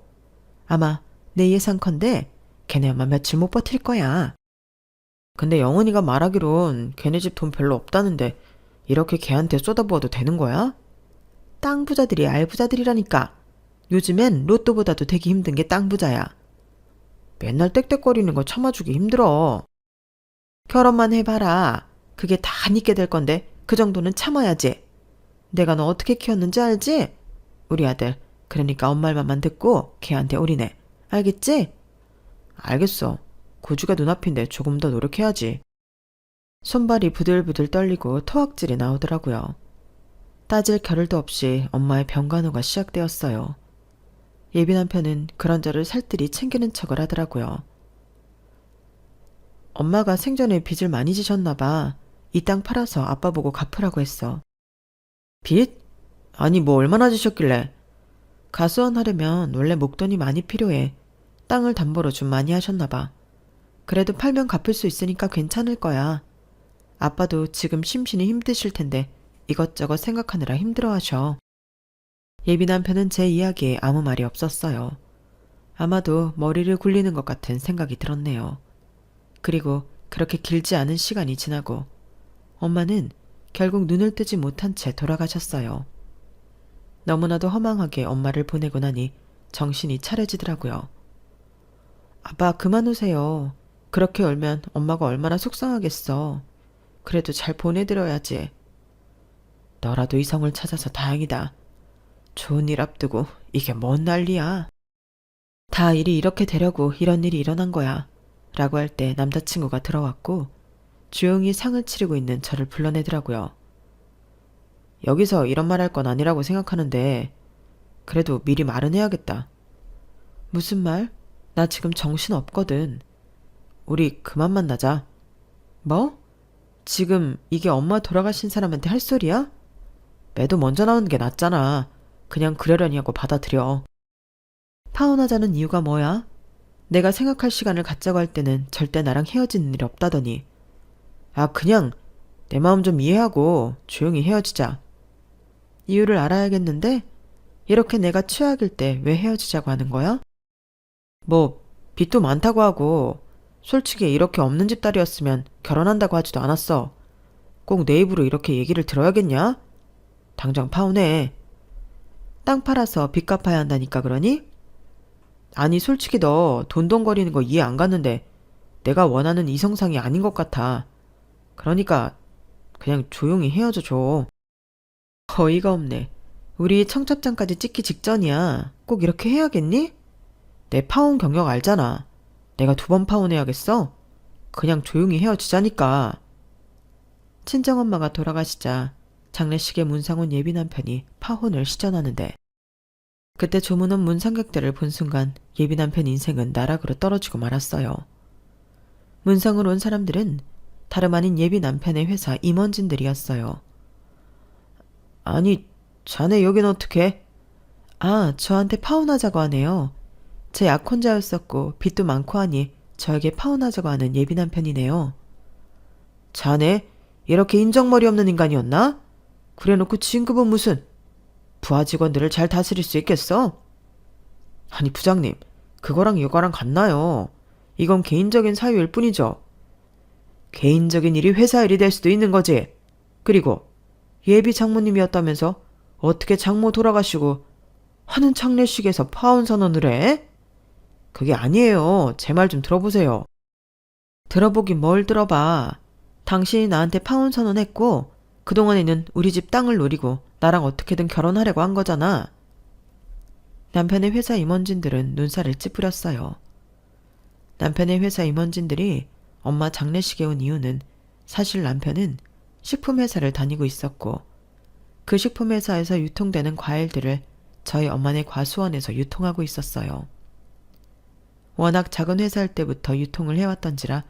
아마 내 예상컨대 걔네 아마 며칠 못 버틸 거야. 근데 영은이가 말하기론 걔네 집 돈 별로 없다는데 이렇게 걔한테 쏟아부어도 되는 거야? 땅 부자들이 알부자들이라니까. 요즘엔 로또보다도 되기 힘든 게 땅 부자야. 맨날 떽떽거리는 거 참아주기 힘들어. 결혼만 해봐라. 그게 다 니게 될 건데 그 정도는 참아야지. 내가 너 어떻게 키웠는지 알지? 우리 아들. 그러니까 엄마 말만 듣고 걔한테 올인해. 알겠지? 알겠어. 고주가 눈앞인데 조금 더 노력해야지. 손발이 부들부들 떨리고 토악질이 나오더라고요. 따질 겨를도 없이 엄마의 병간호가 시작되었어요. 예비 남편은 그런저를 살뜰히 챙기는 척을 하더라고요. 엄마가 생전에 빚을 많이 지셨나 봐. 이 땅 팔아서 아빠 보고 갚으라고 했어. 빚? 아니 뭐 얼마나 지셨길래. 가수원 하려면 원래 목돈이 많이 필요해. 땅을 담보로 좀 많이 하셨나 봐. 그래도 팔면 갚을 수 있으니까 괜찮을 거야. 아빠도 지금 심신이 힘드실 텐데 이것저것 생각하느라 힘들어하셔. 예비 남편은 제 이야기에 아무 말이 없었어요. 아마도 머리를 굴리는 것 같은 생각이 들었네요. 그리고 그렇게 길지 않은 시간이 지나고 엄마는 결국 눈을 뜨지 못한 채 돌아가셨어요. 너무나도 허망하게 엄마를 보내고 나니 정신이 차려지더라고요. 아빠 그만 오세요. 그렇게 울면 엄마가 얼마나 속상하겠어. 그래도 잘 보내드려야지. 너라도 이성을 찾아서 다행이다. 좋은 일 앞두고 이게 뭔 난리야. 다 일이 이렇게 되려고 이런 일이 일어난 거야. 라고 할 때 남자친구가 들어왔고 조용히 상을 치르고 있는 저를 불러내더라고요. 여기서 이런 말 할 건 아니라고 생각하는데 그래도 미리 말은 해야겠다. 무슨 말? 나 지금 정신 없거든. 우리 그만 만나자. 뭐? 지금 이게 엄마 돌아가신 사람한테 할 소리야? 매도 먼저 나오는 게 낫잖아. 그냥 그러려니 하고 받아들여. 파혼하자는 이유가 뭐야? 내가 생각할 시간을 갖자고 할 때는 절대 나랑 헤어지는 일이 없다더니. 아, 그냥 내 마음 좀 이해하고 조용히 헤어지자. 이유를 알아야겠는데 이렇게 내가 최악일 때 왜 헤어지자고 하는 거야? 뭐 빚도 많다고 하고 솔직히 이렇게 없는 집 딸이었으면 결혼한다고 하지도 않았어. 꼭 내 입으로 이렇게 얘기를 들어야겠냐? 당장 파혼해. 땅 팔아서 빚 갚아야 한다니까 그러니? 아니 솔직히 너 돈돈거리는 거 이해 안 갔는데 내가 원하는 이성상이 아닌 것 같아. 그러니까 그냥 조용히 헤어져 줘. 어이가 없네. 우리 청첩장까지 찍기 직전이야. 꼭 이렇게 해야겠니? 내 파혼 경력 알잖아. 내가 2번 파혼해야겠어? 그냥 조용히 헤어지자니까. 친정엄마가 돌아가시자 장례식에 문상훈 예비 남편이 파혼을 시전하는데 그때 조문원 문상객들을 본 순간 예비 남편 인생은 나락으로 떨어지고 말았어요. 문상을 온 사람들은 다름 아닌 예비 남편의 회사 임원진들이었어요. 아니, 자네 여긴 어떻게? 아, 저한테 파혼하자고 하네요. 제 약혼자였었고 빚도 많고 하니 저에게 파혼하자고 하는 예비 남편이네요. 자네 이렇게 인정머리 없는 인간이었나? 그래놓고 진급은 무슨? 부하 직원들을 잘 다스릴 수 있겠어? 아니 부장님, 그거랑 이거랑 같나요? 이건 개인적인 사유일 뿐이죠. 개인적인 일이 회사 일이 될 수도 있는 거지. 그리고 예비 장모님이었다면서 어떻게 장모 돌아가시고 하는 장례식에서 파혼 선언을 해? 그게 아니에요. 제 말 좀 들어보세요. 들어보긴 뭘 들어봐. 당신이 나한테 파혼 선언했고 그동안에는 우리 집 땅을 노리고 나랑 어떻게든 결혼하려고 한 거잖아. 남편의 회사 임원진들은 눈살을 찌푸렸어요. 남편의 회사 임원진들이 엄마 장례식에 온 이유는 사실 남편은 식품회사를 다니고 있었고 그 식품회사에서 유통되는 과일들을 저희 엄마네 과수원에서 유통하고 있었어요. 워낙 작은 회사일 때부터 유통을 해왔던지라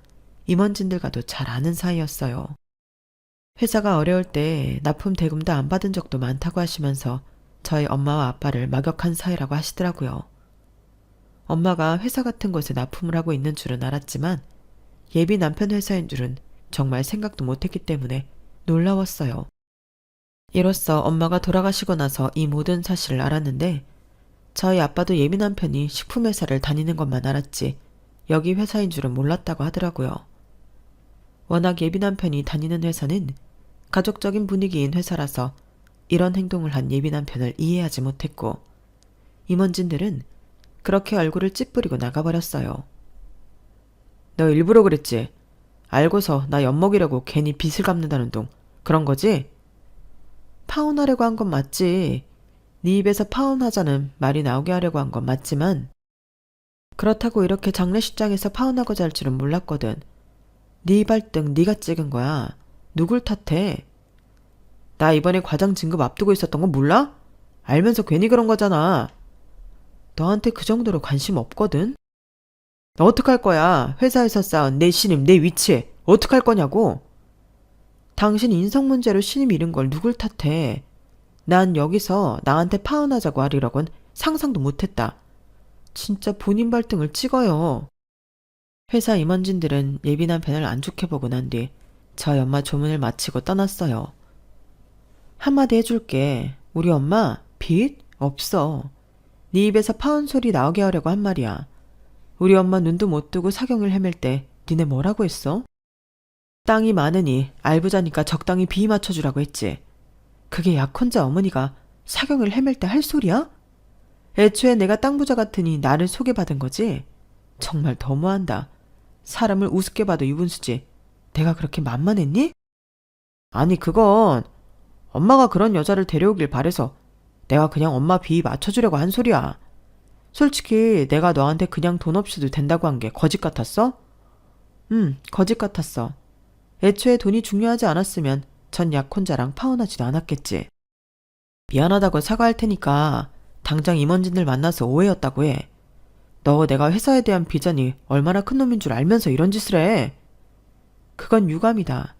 임원진들과도 잘 아는 사이였어요. 회사가 어려울 때 납품 대금도 안 받은 적도 많다고 하시면서 저희 엄마와 아빠를 막역한 사이라고 하시더라고요. 엄마가 회사 같은 곳에 납품을 하고 있는 줄은 알았지만 예비 남편 회사인 줄은 정말 생각도 못했기 때문에 놀라웠어요. 이로써 엄마가 돌아가시고 나서 이 모든 사실을 알았는데 저희 아빠도 예비 남편이 식품회사를 다니는 것만 알았지 여기 회사인 줄은 몰랐다고 하더라고요. 워낙 예비 남편이 다니는 회사는 가족적인 분위기인 회사라서 이런 행동을 한 예비 남편을 이해하지 못했고 임원진들은 그렇게 얼굴을 찌푸리고 나가버렸어요. 너 일부러 그랬지? 알고서 나 엿먹이려고 괜히 빚을 갚는다는 둥 그런 거지? 파혼하려고 한 건 맞지. 네 입에서 파혼하자는 말이 나오게 하려고 한 건 맞지만 그렇다고 이렇게 장례식장에서 파혼하고자 할 줄은 몰랐거든. 네 발등 네가 찍은 거야. 누굴 탓해? 나 이번에 과장 진급 앞두고 있었던 거 몰라? 알면서 괜히 그런 거잖아. 너한테 그 정도로 관심 없거든? 너 어떡할 거야? 회사에서 쌓은 내 신임, 내 위치 어떡할 거냐고? 당신 인성 문제로 신임 잃은 걸 누굴 탓해? 난 여기서 나한테 파혼하자고 하리라곤 상상도 못했다. 진짜 본인 발등을 찍어요. 회사 임원진들은 예비 남편을 안 좋게 보고 난 뒤 저희 엄마 조문을 마치고 떠났어요. 한마디 해줄게. 우리 엄마 빚? 없어. 네 입에서 파혼 소리 나오게 하려고 한 말이야. 우리 엄마 눈도 못 뜨고 사경을 헤맬 때 니네 뭐라고 했어? 땅이 많으니 알부자니까 적당히 비 맞춰주라고 했지. 그게 약혼자 어머니가 사경을 헤맬 때 할 소리야? 애초에 내가 땅 부자 같으니 나를 소개받은 거지? 정말 너무한다. 사람을 우습게 봐도 유분수지. 내가 그렇게 만만했니? 아니 그건 엄마가 그런 여자를 데려오길 바래서 내가 그냥 엄마 비 맞춰주려고 한 소리야. 솔직히 내가 너한테 그냥 돈 없이도 된다고 한 게 거짓 같았어? 거짓 같았어. 애초에 돈이 중요하지 않았으면 전 약혼자랑 파혼하지도 않았겠지. 미안하다고 사과할 테니까 당장 임원진들 만나서 오해였다고 해. 너 내가 회사에 대한 비전이 얼마나 큰 놈인 줄 알면서 이런 짓을 해. 그건 유감이다.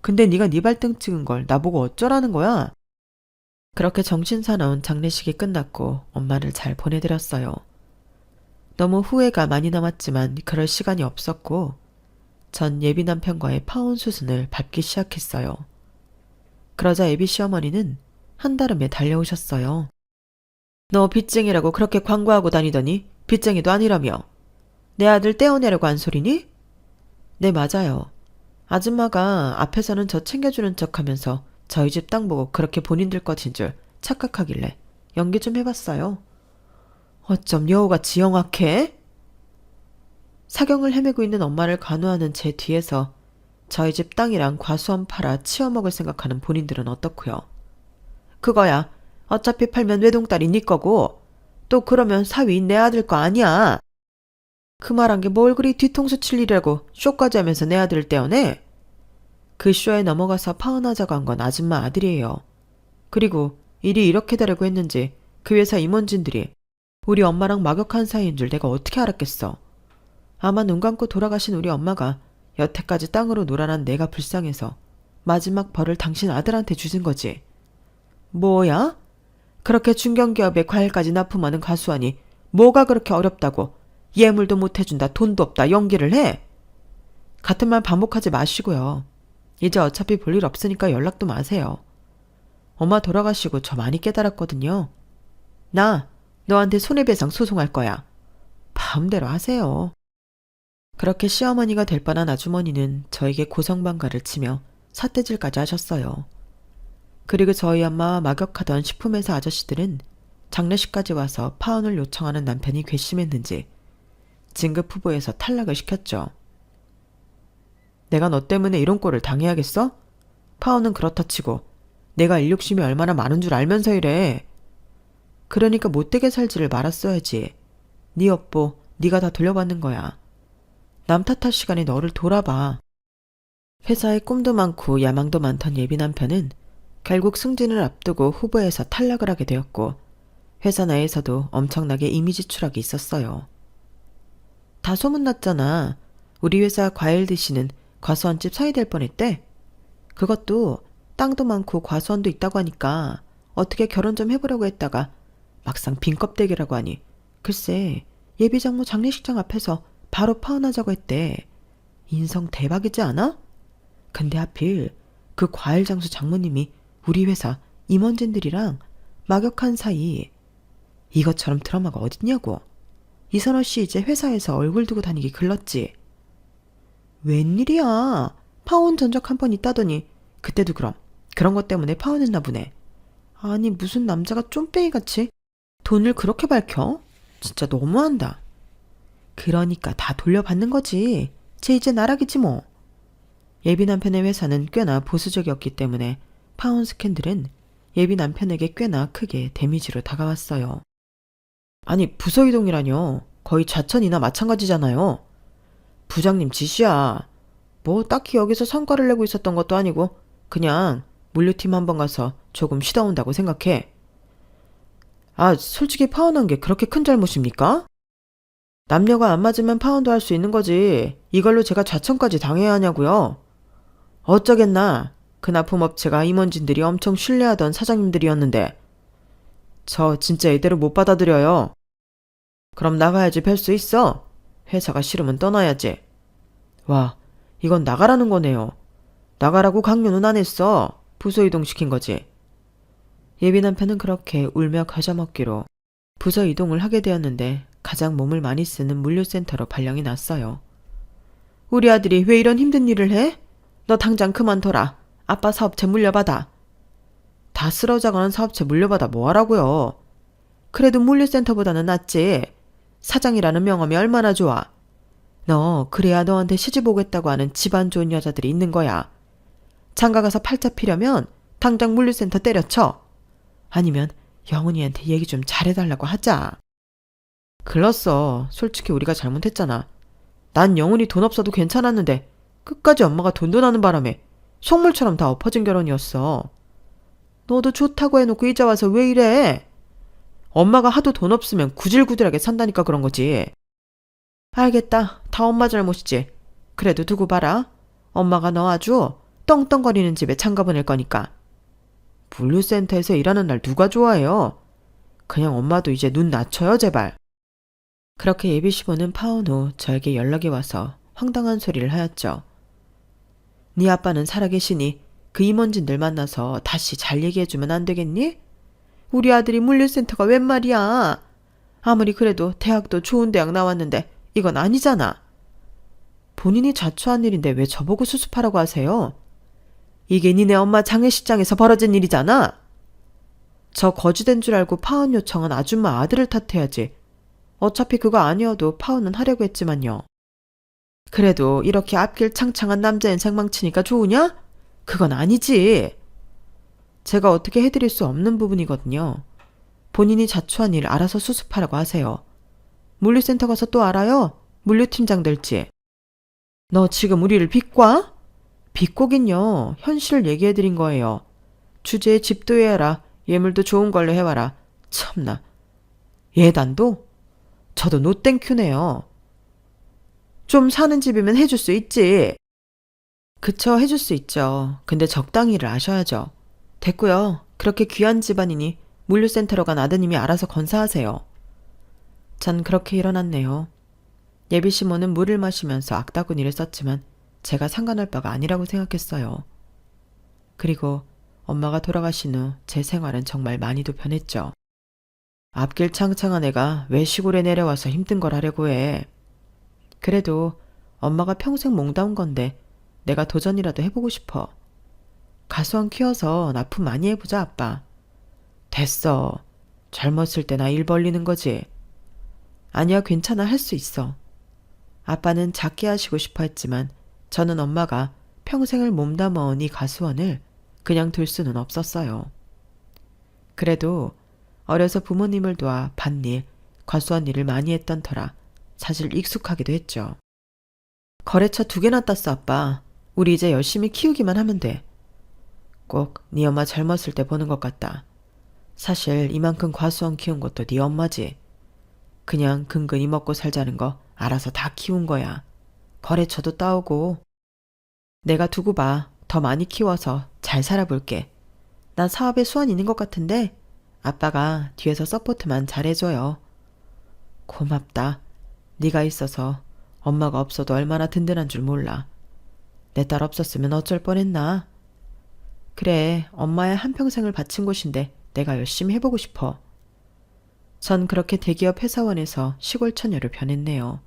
근데 네가 네 발등 찍은 걸 나보고 어쩌라는 거야? 그렇게 정신사나운 장례식이 끝났고 엄마를 잘 보내드렸어요. 너무 후회가 많이 남았지만 그럴 시간이 없었고 전 예비 남편과의 파혼 수순을 밟기 시작했어요. 그러자 예비 시어머니는 한달음에 달려오셨어요. 너 빚쟁이라고 그렇게 광고하고 다니더니 빚쟁이도 아니라며. 내 아들 떼어내려고 한 소리니? 네, 맞아요. 아줌마가 앞에서는 저 챙겨주는 척하면서 저희 집 땅 보고 그렇게 본인들 것인 줄 착각하길래 연기 좀 해봤어요. 어쩜 여우같이 영악해? 사경을 헤매고 있는 엄마를 간호하는 제 뒤에서 저희 집 땅이랑 과수원 팔아 치워먹을 생각하는 본인들은 어떻고요? 그거야. 어차피 팔면 외동딸이 네 거고 또 그러면 사위인 내 아들 거 아니야. 그 말한 게 뭘 그리 뒤통수 칠 일이라고 쇼까지 하면서 내 아들을 떼어내? 그 쇼에 넘어가서 파혼하자고 한 건 아줌마 아들이에요. 그리고 일이 이렇게 되려고 했는지 그 회사 임원진들이 우리 엄마랑 막역한 사이인 줄 내가 어떻게 알았겠어. 아마 눈 감고 돌아가신 우리 엄마가 여태까지 땅으로 놀아난 내가 불쌍해서 마지막 벌을 당신 아들한테 주신 거지. 뭐야? 그렇게 중견기업에 과일까지 납품하는 가수하니 뭐가 그렇게 어렵다고 예물도 못 해준다 돈도 없다 연기를 해? 같은 말 반복하지 마시고요. 이제 어차피 볼 일 없으니까 연락도 마세요. 엄마 돌아가시고 저 많이 깨달았거든요. 나 너한테 손해배상 소송할 거야. 마음대로 하세요. 그렇게 시어머니가 될 뻔한 아주머니는 저에게 고성방가를 치며 삿대질까지 하셨어요. 그리고 저희 엄마와 막역하던 식품회사 아저씨들은 장례식까지 와서 파혼을 요청하는 남편이 괘씸했는지 진급 후보에서 탈락을 시켰죠. 내가 너 때문에 이런 꼴을 당해야겠어? 파혼은 그렇다 치고 내가 일욕심이 얼마나 많은 줄 알면서 이래. 그러니까 못되게 살지를 말았어야지. 네 업보 네가 다 돌려받는 거야. 남 탓할 시간에 너를 돌아봐. 회사에 꿈도 많고 야망도 많던 예비 남편은 결국 승진을 앞두고 후보에서 탈락을 하게 되었고 회사 내에서도 엄청나게 이미지 추락이 있었어요. 다 소문났잖아. 우리 회사 과일 드시는 과수원집 사이 될 뻔했대. 그것도 땅도 많고 과수원도 있다고 하니까 어떻게 결혼 좀 해보려고 했다가 막상 빈껍데기라고 하니 글쎄 예비장모 장례식장 앞에서 바로 파혼하자고 했대. 인성 대박이지 않아? 근데 하필 그 과일 장수 장모님이 우리 회사 임원진들이랑 막역한 사이. 이것처럼 드라마가 어딨냐고. 이선호 씨 이제 회사에서 얼굴 두고 다니기 글렀지. 웬일이야. 파혼 전적 한 번 있다더니 그때도 그럼 그런 것 때문에 파혼했나 보네. 아니 무슨 남자가 쫌빼기같이 돈을 그렇게 밝혀? 진짜 너무한다. 그러니까 다 돌려받는 거지. 쟤 이제 나락이지 뭐. 예비 남편의 회사는 꽤나 보수적이었기 때문에 파혼 스캔들은 예비 남편에게 꽤나 크게 데미지로 다가왔어요. 아니 부서 이동이라뇨. 거의 좌천이나 마찬가지잖아요. 부장님 지시야. 뭐 딱히 여기서 성과를 내고 있었던 것도 아니고 그냥 물류팀 한번 가서 조금 쉬다 온다고 생각해. 아, 솔직히 파혼한 게 그렇게 큰 잘못입니까? 남녀가 안 맞으면 파혼도 할 수 있는 거지. 이걸로 제가 좌천까지 당해야 하냐고요. 어쩌겠나. 그 납품업체가 임원진들이 엄청 신뢰하던 사장님들이었는데. 저 진짜 이대로 못 받아들여요. 그럼 나가야지 뵐 수 있어. 회사가 싫으면 떠나야지. 와, 이건 나가라는 거네요. 나가라고 강요는 안 했어. 부서 이동시킨 거지. 예비 남편은 그렇게 울며 과자 먹기로 부서 이동을 하게 되었는데 가장 몸을 많이 쓰는 물류센터로 발령이 났어요. 우리 아들이 왜 이런 힘든 일을 해? 너 당장 그만둬라. 아빠 사업체 물려받아. 다 쓰러져가는 사업체 물려받아 뭐하라고요. 그래도 물류센터보다는 낫지. 사장이라는 명함이 얼마나 좋아. 너 그래야 너한테 시집 오겠다고 하는 집안 좋은 여자들이 있는 거야. 장가가서 팔자 피려면 당장 물류센터 때려쳐. 아니면 영훈이한테 얘기 좀 잘해달라고 하자. 글렀어. 솔직히 우리가 잘못했잖아. 난 영훈이 돈 없어도 괜찮았는데 끝까지 엄마가 돈하는 바람에 속물처럼 다 엎어진 결혼이었어. 너도 좋다고 해놓고 이제 와서 왜 이래? 엄마가 하도 돈 없으면 구질구질하게 산다니까 그런 거지. 알겠다. 다 엄마 잘못이지. 그래도 두고 봐라. 엄마가 너 아주 떵떵거리는 집에 장가 보낼 거니까. 물류센터에서 일하는 날 누가 좋아해요? 그냥 엄마도 이제 눈 낮춰요 제발. 그렇게 예비시부는 파혼 후 저에게 연락이 와서 황당한 소리를 하였죠. 네 아빠는 살아계시니 그 임원진들 만나서 다시 잘 얘기해주면 안 되겠니? 우리 아들이 물류센터가 웬 말이야. 아무리 그래도 대학도 좋은 대학 나왔는데 이건 아니잖아. 본인이 자초한 일인데 왜 저보고 수습하라고 하세요? 이게 니네 엄마 장례식장에서 벌어진 일이잖아. 저 거지된 줄 알고 파혼 요청한 아줌마 아들을 탓해야지. 어차피 그거 아니어도 파혼은 하려고 했지만요. 그래도 이렇게 앞길 창창한 남자 인생 망치니까 좋으냐? 그건 아니지. 제가 어떻게 해드릴 수 없는 부분이거든요. 본인이 자초한 일 알아서 수습하라고 하세요. 물류센터 가서 또 알아요? 물류팀장 될지. 너 지금 우리를 비꼬아? 비꼬긴요. 현실을 얘기해드린 거예요. 주제에 집도 해야라. 예물도 좋은 걸로 해와라. 참나. 예단도? 저도 노땡큐네요. 좀 사는 집이면 해줄 수 있지. 그쵸, 해줄 수 있죠. 근데 적당히를 아셔야죠. 됐고요. 그렇게 귀한 집안이니 물류센터로 간 아드님이 알아서 건사하세요. 전 그렇게 일어났네요. 예비시모는 물을 마시면서 악다구니를 썼지만 제가 상관할 바가 아니라고 생각했어요. 그리고 엄마가 돌아가신 후 제 생활은 정말 많이도 변했죠. 앞길 창창한 애가 왜 시골에 내려와서 힘든 걸 하려고 해. 그래도 엄마가 평생 몽다운 건데 내가 도전이라도 해보고 싶어. 가수원 키워서 납품 많이 해보자 아빠. 됐어. 젊었을 때나 일 벌리는 거지. 아니야 괜찮아 할 수 있어. 아빠는 작게 하시고 싶어 했지만 저는 엄마가 평생을 몸담아온 이 가수원을 그냥 둘 수는 없었어요. 그래도 어려서 부모님을 도와 밭일, 과수원 일을 많이 했던 터라 사실 익숙하기도 했죠. 거래처 2개나 땄어 아빠. 우리 이제 열심히 키우기만 하면 돼. 꼭 네 엄마 젊었을 때 보는 것 같다. 사실 이만큼 과수원 키운 것도 네 엄마지. 그냥 근근히 먹고 살자는 거 알아서 다 키운 거야. 거래처도 따오고. 내가 두고 봐. 더 많이 키워서 잘 살아볼게. 난 사업에 수완 있는 것 같은데 아빠가 뒤에서 서포트만 잘해줘요. 고맙다. 네가 있어서 엄마가 없어도 얼마나 든든한 줄 몰라. 내 딸 없었으면 어쩔 뻔했나. 그래, 엄마의 한평생을 바친 곳인데 내가 열심히 해보고 싶어. 전 그렇게 대기업 회사원에서 시골 처녀로 변했네요.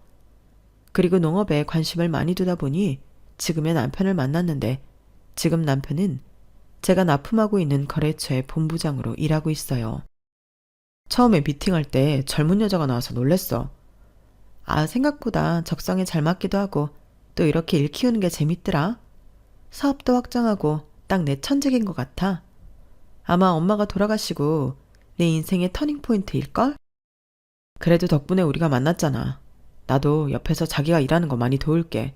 그리고 농업에 관심을 많이 두다 보니 지금의 남편을 만났는데 지금 남편은 제가 납품하고 있는 거래처의 본부장으로 일하고 있어요. 처음에 미팅할 때 젊은 여자가 나와서 놀랬어. 아, 생각보다 적성에 잘 맞기도 하고 또 이렇게 일 키우는 게 재밌더라. 사업도 확장하고 딱 내 천직인 것 같아. 아마 엄마가 돌아가시고 내 인생의 터닝포인트일걸? 그래도 덕분에 우리가 만났잖아. 나도 옆에서 자기가 일하는 거 많이 도울게.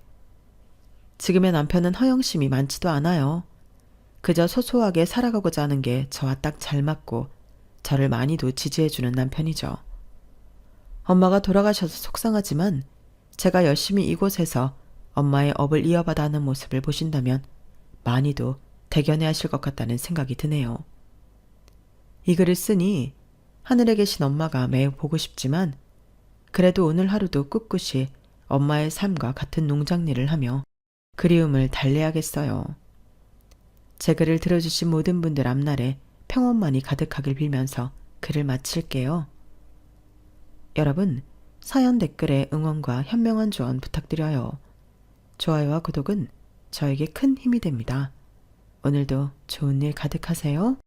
지금의 남편은 허영심이 많지도 않아요. 그저 소소하게 살아가고자 하는 게 저와 딱 잘 맞고 저를 많이도 지지해주는 남편이죠. 엄마가 돌아가셔서 속상하지만 제가 열심히 이곳에서 엄마의 업을 이어받아 하는 모습을 보신다면 많이도 대견해 하실 것 같다는 생각이 드네요. 이 글을 쓰니 하늘에 계신 엄마가 매우 보고 싶지만 그래도 오늘 하루도 꿋꿋이 엄마의 삶과 같은 농장일을 하며 그리움을 달래야겠어요. 제 글을 들어주신 모든 분들 앞날에 평온만이 가득하길 빌면서 글을 마칠게요. 여러분, 사연 댓글에 응원과 현명한 조언 부탁드려요. 좋아요와 구독은 저에게 큰 힘이 됩니다. 오늘도 좋은 일 가득하세요.